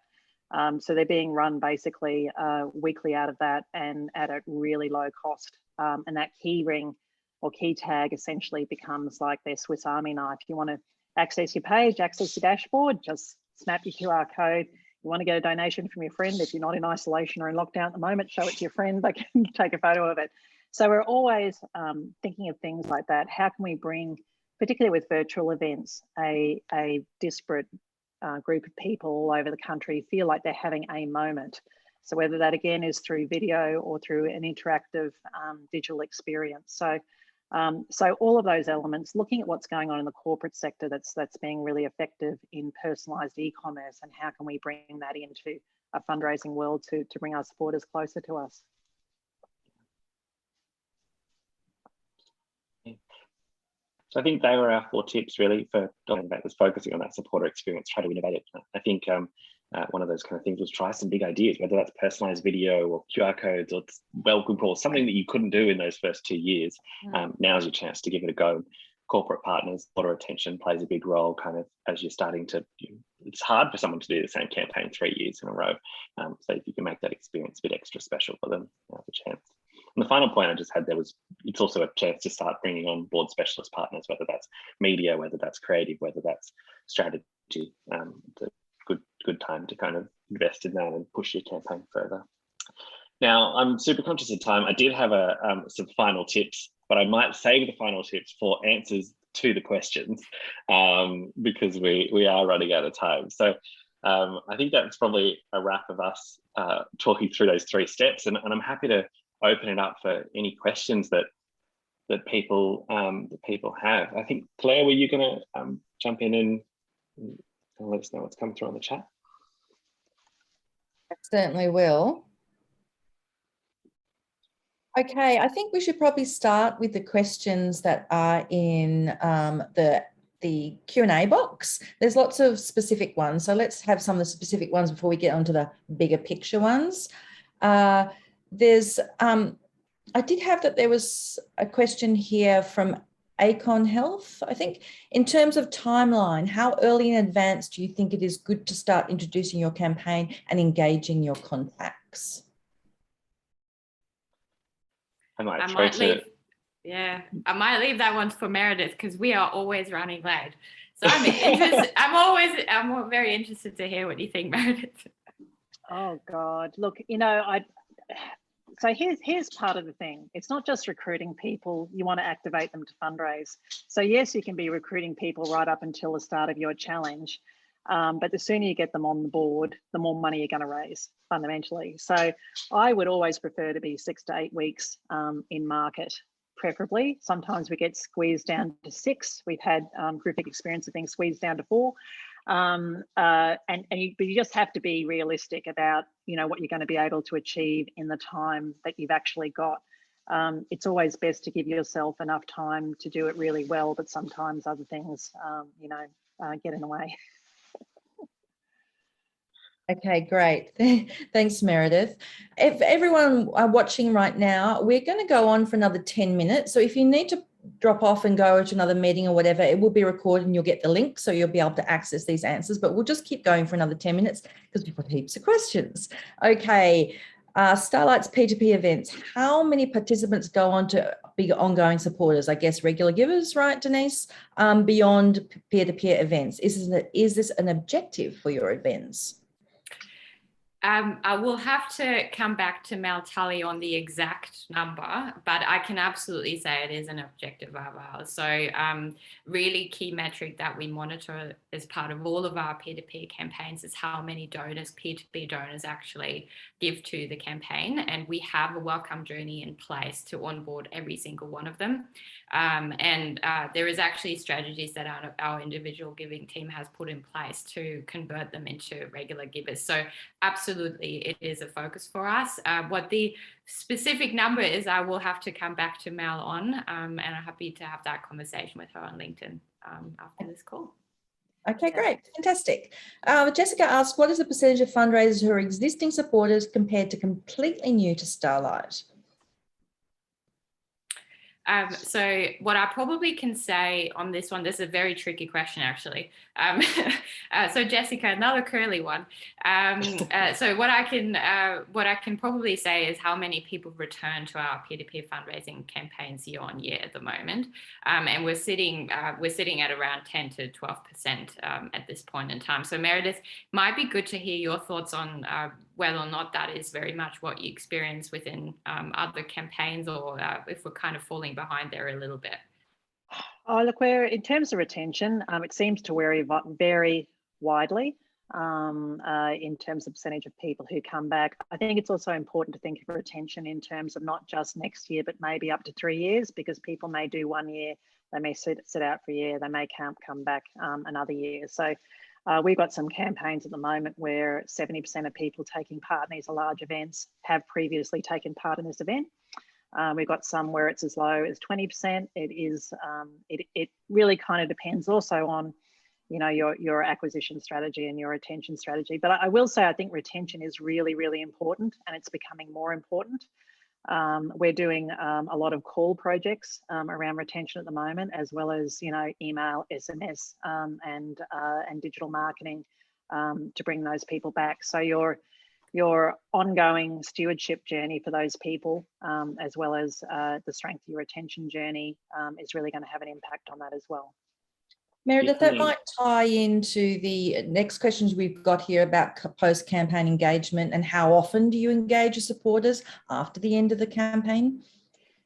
So they're being run basically weekly out of that and at a really low cost. And that key ring or key tag essentially becomes like their Swiss Army knife. You want to access your page, access the dashboard, just snap your QR code. You want to get a donation from your friend. If you're not in isolation or in lockdown at the moment, show it to your friend. They can take a photo of it. So we're always thinking of things like that. How can we bring, particularly with virtual events, a disparate group of people all over the country feel like they're having a moment? So whether that again is through video or through an interactive digital experience. So all of those elements, looking at what's going on in the corporate sector that's being really effective in personalized e-commerce, and how can we bring that into a fundraising world to bring our supporters closer to us. So I think they were our 4 tips really for focusing on that supporter experience, try to innovate it. I think one of those kind of things was try some big ideas, whether that's personalized video or QR codes or welcome calls, something that you couldn't do in those first 2 years. Now's your chance to give it a go. Corporate partners, supporter attention plays a big role kind of as you're starting to, it's hard for someone to do the same campaign 3 years in a row. So if you can make that experience a bit extra special for them, now's a chance. And the final point I just had there was, it's also a chance to start bringing on board specialist partners, whether that's media, whether that's creative, whether that's strategy. It's a good time to kind of invest in that and push your campaign further. Now, I'm super conscious of time. I did have some final tips, but I might save the final tips for answers to the questions because we are running out of time. So I think that's probably a wrap of us talking through those 3 steps, and I'm happy to open it up for any questions that people have. I think, Claire, were you going to jump in and let us know what's come through on the chat? I certainly will. Okay, I think we should probably start with the questions that are in the Q&A box. There's lots of specific ones, so let's have some of the specific ones before we get onto the bigger picture ones. I did have that there was a question here from Acon Health. I think in terms of timeline, how early in advance do you think it is good to start introducing your campaign and engaging your contacts? I might leave that one for Meredith because we are always running late. So I'm interested. I'm very interested to hear what you think, Meredith. Oh God, look, so here's part of the thing. It's not just recruiting people. You want to activate them to fundraise. So yes, you can be recruiting people right up until the start of your challenge. But the sooner you get them on the board, the more money you're going to raise fundamentally. So I would always prefer to be 6 to 8 weeks in market, preferably. Sometimes we get squeezed down to 6. We've had group experience of being squeezed down to 4. But you just have to be realistic about, what you're going to be able to achieve in the time that you've actually got. It's always best to give yourself enough time to do it really well, but sometimes other things, get in the way. Okay, great. Thanks, Meredith. If everyone are watching right now, we're going to go on for another 10 minutes. So if you need to drop off and go to another meeting or whatever, it will be recorded and you'll get the link, so you'll be able to access these answers. But we'll just keep going for another 10 minutes because we've got heaps of questions. Okay, Starlight's P2P events. How many participants go on to be ongoing supporters? I guess regular givers, right, Denise? Beyond peer-to-peer events. Is this an objective for your events? I will have to come back to Mel Tully on the exact number, but I can absolutely say it is an objective of ours. So really key metric that we monitor as part of all of our peer-to-peer campaigns is how many donors, peer-to-peer donors, actually give to the campaign. And we have a welcome journey in place to onboard every single one of them. There is actually strategies that our individual giving team has put in place to convert them into regular givers. So absolutely, it is a focus for us. What the specific number is, I will have to come back to Mel on, and I'm happy to have that conversation with her on LinkedIn after this call. Okay, great. Fantastic. Jessica asked, what is the percentage of fundraisers who are existing supporters compared to completely new to Starlight? So what I probably can say on this one, this is a very tricky question, actually. So Jessica, another curly one. So what I can probably say is how many people return to our peer-to-peer fundraising campaigns year on year at the moment, and we're sitting at around 10 to 12% at this point in time. So Meredith, might be good to hear your thoughts on whether or not that is very much what you experience within other campaigns, or if we're kind of falling behind there a little bit. Oh, look, in terms of retention, it seems to vary widely in terms of percentage of people who come back. I think it's also important to think of retention in terms of not just next year, but maybe up to 3 years, because people may do 1 year, they may sit out for a year, they may come back another year. So we've got some campaigns at the moment where 70% of people taking part in these large events have previously taken part in this event. We've got some where it's as low as 20%. It really kind of depends also on, you know, your acquisition strategy and your retention strategy. But I will say, I think retention is really, really important, and it's becoming more important. We're doing a lot of call projects around retention at the moment, as well as, you know, email, SMS, and digital marketing to bring those people back. So your ongoing stewardship journey for those people, as well as the strength of your retention journey, is really going to have an impact on that as well. Meredith, that might tie into the next questions we've got here about post-campaign engagement, and how often do you engage your supporters after the end of the campaign?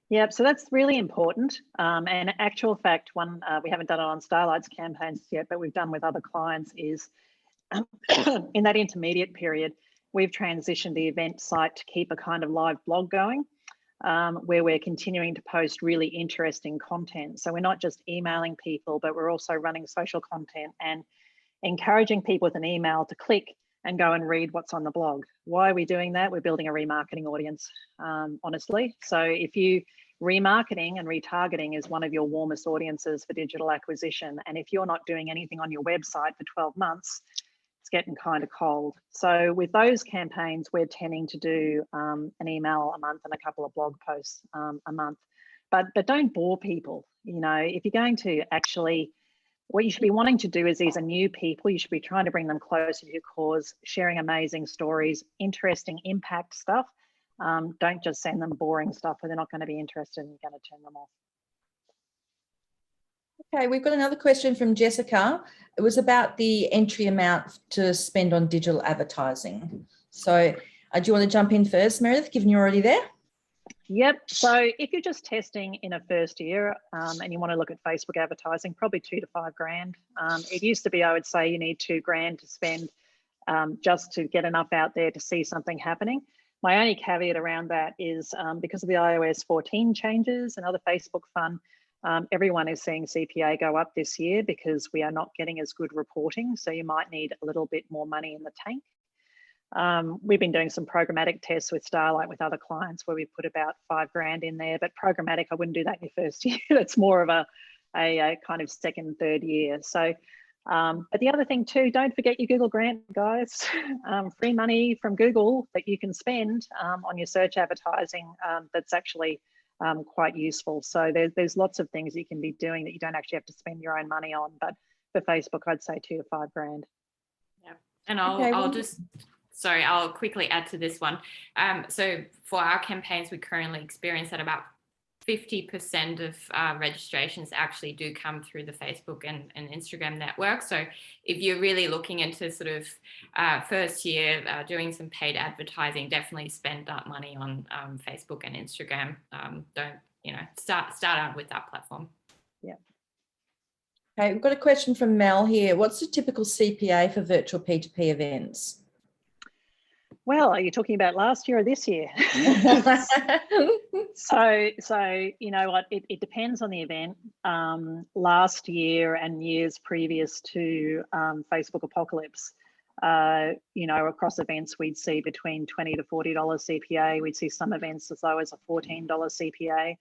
Yep, so that's really important. And actual fact, one we haven't done it on Starlight's campaigns yet, but we've done with other clients, is in that intermediate period, we've transitioned the event site to keep a kind of live blog going, where we're continuing to post really interesting content. So we're not just emailing people, but we're also running social content and encouraging people with an email to click and go and read what's on the blog. Why are we doing that? We're building a remarketing audience, honestly. So if remarketing and retargeting is one of your warmest audiences for digital acquisition, and if you're not doing anything on your website for 12 months, it's getting kind of cold. So with those campaigns, we're tending to do an email a month and a couple of blog posts a month. But don't bore people. You know, if you're going to actually, what you should be wanting to do is, these are new people, you should be trying to bring them closer to your cause, sharing amazing stories, interesting impact stuff. Don't just send them boring stuff where they're not going to be interested and you're going to turn them off. Okay, we've got another question from Jessica. It was about the entry amount to spend on digital advertising. So do you want to jump in first, Meredith, given you're already there? Yep. So if you're just testing in a first year and you want to look at Facebook advertising, probably $2 to $5 grand. It used to be, I would say, you need $2 grand to spend just to get enough out there to see something happening. My only caveat around that is because of the iOS 14 changes and other Facebook fun, everyone is seeing CPA go up this year because we are not getting as good reporting. So you might need a little bit more money in the tank. We've been doing some programmatic tests with Starlight with other clients where we put about $5 grand in there, but programmatic, I wouldn't do that in your first year. It's more of a kind of second, third year. So, but the other thing too, don't forget your Google grant, guys. Free money from Google that you can spend on your search advertising that's actually quite useful. So there's lots of things you can be doing that you don't actually have to spend your own money on. But for Facebook, I'd say $2 to $5 grand. Yeah, and I'll quickly add to this one. So for our campaigns, we currently experience that about 50% of registrations actually do come through the Facebook and Instagram network. So if you're really looking into sort of first year doing some paid advertising, definitely spend that money on Facebook and Instagram. Don't, start out with that platform. Yeah. Okay, we've got a question from Mel here. What's the typical CPA for virtual P2P events? Well, are you talking about last year or this year? So you know what, it depends on the event. Last year and years previous to Facebook apocalypse, across events, we'd see between $20 to $40 CPA. We'd see some events as low as a $14 CPA.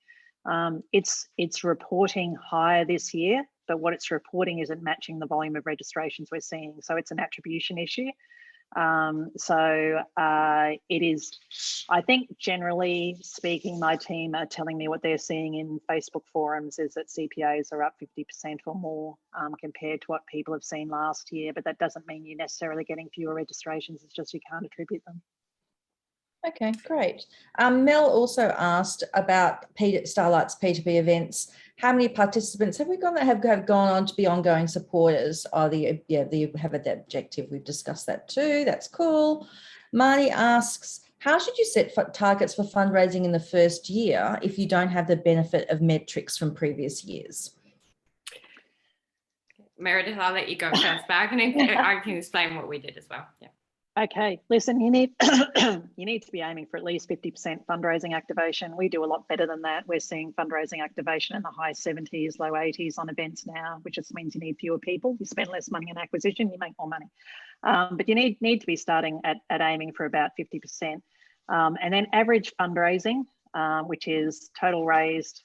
It's reporting higher this year, but what it's reporting isn't matching the volume of registrations we're seeing. So it's an attribution issue. It is, I think generally speaking, my team are telling me what they're seeing in Facebook forums is that CPAs are up 50% or more compared to what people have seen last year, but that doesn't mean you're necessarily getting fewer registrations, it's just you can't attribute them. Okay, great. Mel also asked about Starlight's P2P events. How many participants have we got that have gone on to be ongoing supporters? You have that objective. We've discussed that too. That's cool. Marnie asks, how should you set targets for fundraising in the first year if you don't have the benefit of metrics from previous years? Meredith, I'll let you go first, but I can explain what we did as well. Yeah. Okay, listen, you need you need to be aiming for at least 50% fundraising activation. We do a lot better than that. We're seeing fundraising activation in the high 70s, low 80s on events now, which just means you need fewer people. You spend less money on acquisition, you make more money. But you need to be starting at aiming for about 50%. And then average fundraising, which is total raised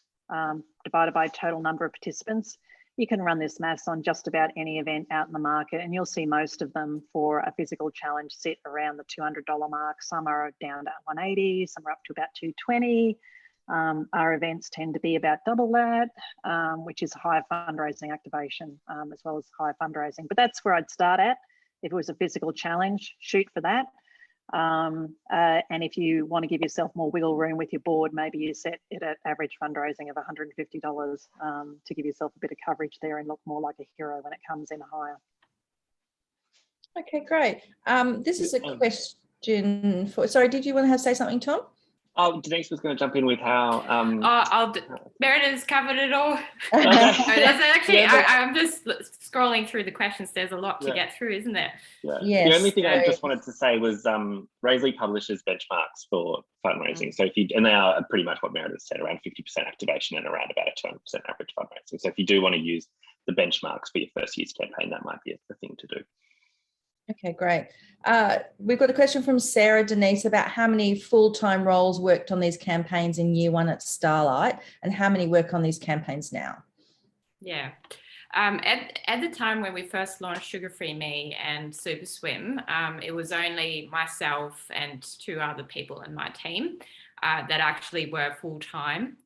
divided by total number of participants. You can run this maths on just about any event out in the market, and you'll see most of them for a physical challenge sit around the $200 mark. Some are down to 180, some are up to about 220. Our events tend to be about double that, which is high fundraising activation as well as high fundraising. But that's where I'd start at. If it was a physical challenge, shoot for that. And if you want to give yourself more wiggle room with your board, maybe you set it at average fundraising of $150 to give yourself a bit of coverage there and look more like a hero when it comes in higher. Okay, great. This is a question for, sorry, did you want to say something, Tom? Oh, Denise was going to jump in with how. Meredith's covered it all. Okay. No, there's actually, I'm just scrolling through the questions. There's a lot to get through, isn't there? Yeah. Yes, the only thing I just wanted to say was Raisley publishes benchmarks for fundraising. So and they are pretty much what Meredith said, around 50% activation and around about a 200% average fundraising. So if you do want to use the benchmarks for your first year's campaign, that might be the thing to do. Okay, great. We've got a question from Sarah Denise about how many full-time roles worked on these campaigns in year one at Starlight and how many work on these campaigns now? Yeah. At the time when we first launched Sugar Free Me and Super Swim, it was only myself and 2 other people in my team that actually were full-time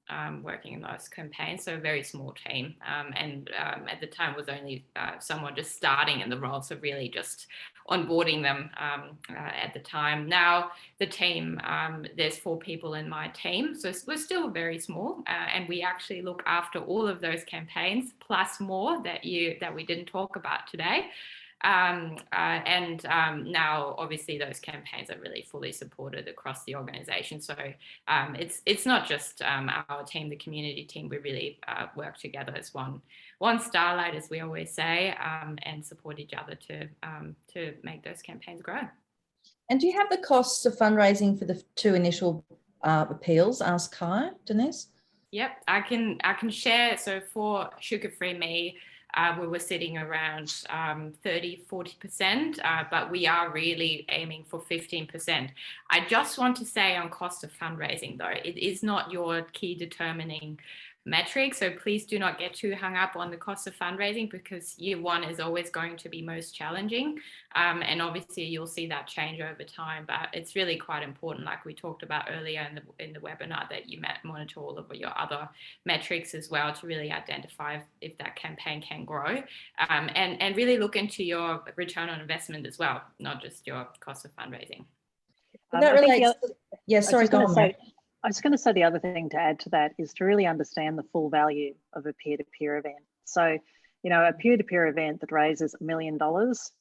working in those campaigns, so a very small team. And at the time was only someone just starting in the role, so really just onboarding them at the time. Now the team, there's 4 people in my team, so we're still very small, and we actually look after all of those campaigns plus more that we didn't talk about today. Now obviously those campaigns are really fully supported across the organization, so it's not just our team, the community team. We really work together as one Starlight, as we always say, and support each other to make those campaigns grow. And do you have the costs of fundraising for the 2 initial appeals? Ask Kai. Denise? Yep, I can share. So for Sugar Free Me, we were sitting around 30-40%, but we are really aiming for 15%. I just want to say on cost of fundraising, though, it is not your key determining metric, so please do not get too hung up on the cost of fundraising, because year one is always going to be most challenging, and obviously you'll see that change over time, but it's really quite important, like we talked about earlier in the webinar, that you monitor all of your other metrics as well to really identify if that campaign can grow, and really look into your return on investment as well, not just your cost of fundraising. That relates. Yeah, sorry, go on. I was going to say the other thing to add to that is to really understand the full value of a peer-to-peer event. So, you know, a peer-to-peer event that raises $1 million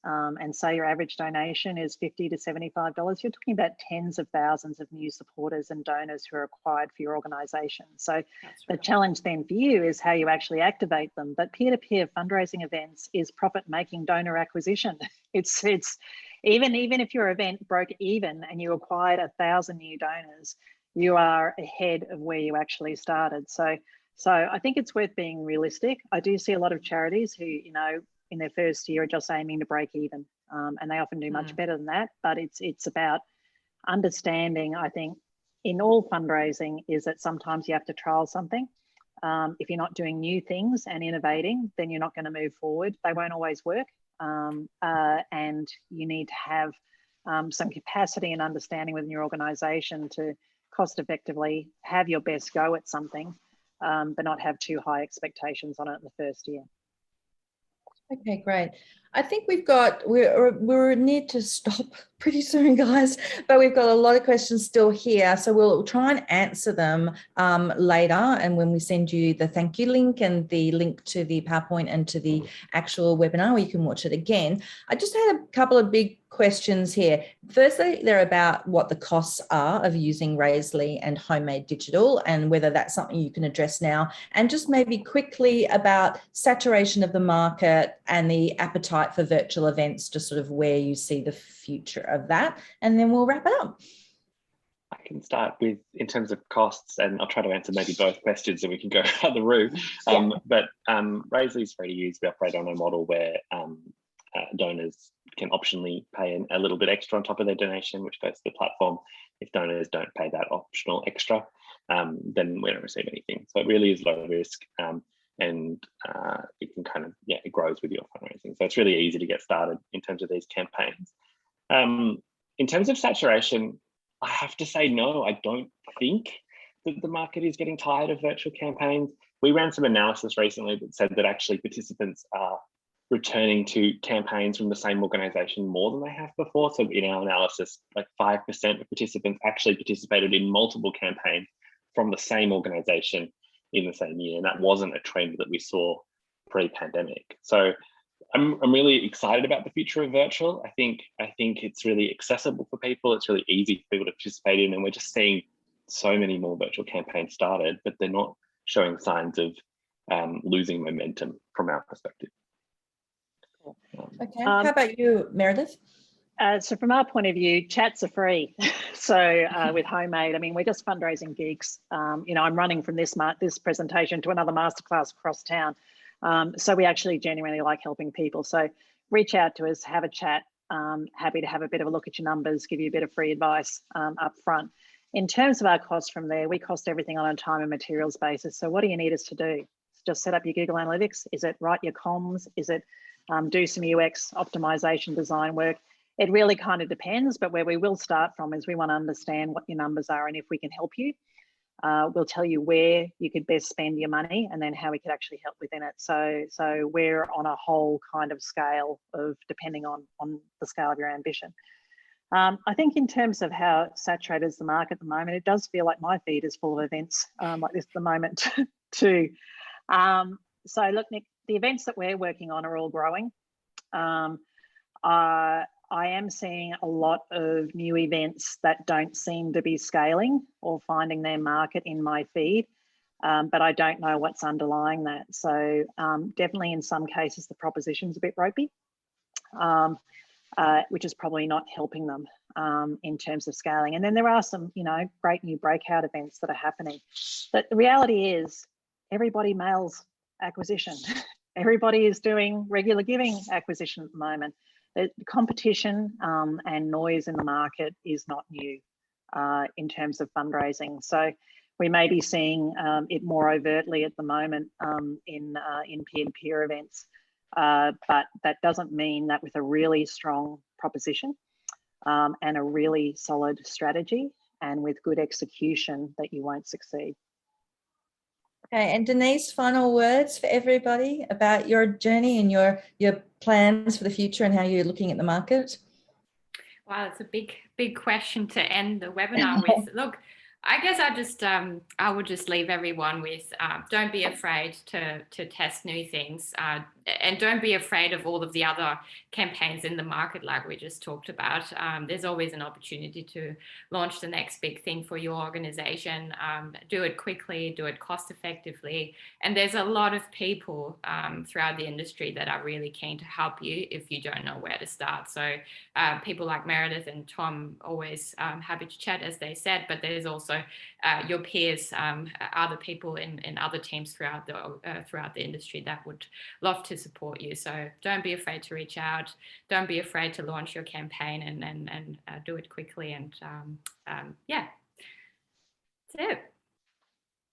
and say your average donation is $50 to $75, you're talking about tens of thousands of new supporters and donors who are required for your organisation. So the challenge then for you is how you actually activate them. But peer-to-peer fundraising events is profit-making donor acquisition. It's even if your event broke even and you acquired 1,000 new donors, you are ahead of where you actually started. So I think it's worth being realistic. I do see a lot of charities who, you know, in their first year are just aiming to break even, and they often do much better than that. But it's about understanding, I think, in all fundraising, is that sometimes you have to trial something. If you're not doing new things and innovating, then you're not going to move forward. They won't always work, and you need to have some capacity and understanding within your organisation to cost effectively have your best go at something, but not have too high expectations on it in the first year. Okay, great. I think we're near to stop pretty soon, guys, but we've got a lot of questions still here. So we'll try and answer them later. And when we send you the thank you link and the link to the PowerPoint and to the actual webinar where you can watch it again, I just had a couple of big questions here. Firstly, they're about what the costs are of using Raisley and Homemade Digital and whether that's something you can address now. And just maybe quickly about saturation of the market and the appetite for virtual events, just sort of where you see the future of that. And then we'll wrap it up. I can start with, in terms of costs, and I'll try to answer maybe both questions and we can go out the room. But Raisley is free to use. We operate on a model where donors can optionally pay a little bit extra on top of their donation, which goes to the platform. If donors don't pay that optional extra, then we don't receive anything. So it really is low risk, and it can kind of, it grows with your fundraising. So it's really easy to get started in terms of these campaigns. In terms of saturation, I have to say no, I don't think that the market is getting tired of virtual campaigns. We ran some analysis recently that said that actually participants are returning to campaigns from the same organization more than they have before. So in our analysis, like 5% of participants actually participated in multiple campaigns from the same organization in the same year. And that wasn't a trend that we saw pre-pandemic. So I'm really excited about the future of virtual. I think it's really accessible for people. It's really easy for people to participate in, and we're just seeing so many more virtual campaigns started, but they're not showing signs of losing momentum from our perspective. Okay, how about you, Meredith? So from our point of view, chats are free. So with Homemade, I mean, we're just fundraising geeks. You know, I'm running from this presentation to another masterclass across town. So we actually genuinely like helping people. So reach out to us, have a chat. Happy to have a bit of a look at your numbers, give you a bit of free advice up front. In terms of our costs from there, we cost everything on a time and materials basis. So what do you need us to do? Just set up your Google Analytics? Is it write your comms? Is it do some UX optimization design work? It really kind of depends, but where we will start from is we want to understand what your numbers are and if we can help you. We'll tell you where you could best spend your money and then how we could actually help within it. So we're on a whole kind of scale of depending on the scale of your ambition. I think in terms of how saturated is the market at the moment, it does feel like my feed is full of events like this at the moment too. So look, Nick, the events that we're working on are all growing. I am seeing a lot of new events that don't seem to be scaling or finding their market in my feed, but I don't know what's underlying that. So definitely in some cases, the proposition's a bit ropey, which is probably not helping them in terms of scaling. And then there are some, you know, great new breakout events that are happening. But the reality is everybody mails acquisition. Everybody is doing regular giving acquisition at the moment. The competition and noise in the market is not new in terms of fundraising. So we may be seeing it more overtly at the moment in peer-to-peer events, but that doesn't mean that with a really strong proposition and a really solid strategy and with good execution that you won't succeed. Okay, and Denise, final words for everybody about your journey and your plans for the future and how you're looking at the market. Wow, it's a big question to end the webinar with. Look, I guess I would just leave everyone with don't be afraid to test new things and don't be afraid of all of the other campaigns in the market like we just talked about. There's always an opportunity to launch the next big thing for your organization. Do it quickly, do it cost effectively. And there's a lot of people throughout the industry that are really keen to help you if you don't know where to start. So people like Meredith and Tom, always happy to chat, as they said, but there's also your peers, other people in other teams throughout the industry that would love to support you. So don't be afraid to reach out. Don't be afraid to launch your campaign and do it quickly. And yeah, that's it.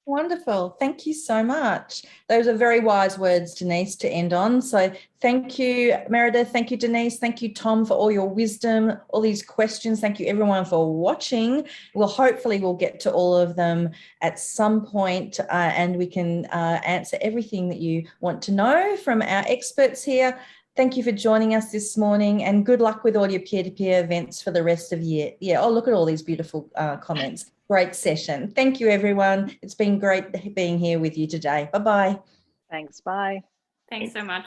Wonderful. Thank you so much. Those are very wise words, Denise, to end on. So thank you, Meredith. Thank you, Denise. Thank you, Tom, for all your wisdom, all these questions. Thank you, everyone, for watching. Hopefully we'll get to all of them at some point, and we can answer everything that you want to know from our experts here. Thank you for joining us this morning, and good luck with all your peer-to-peer events for the rest of the year. Yeah, oh, look at all these beautiful comments. Great session. Thank you, everyone. It's been great being here with you today. Bye-bye. Thanks. Bye. Thanks so much.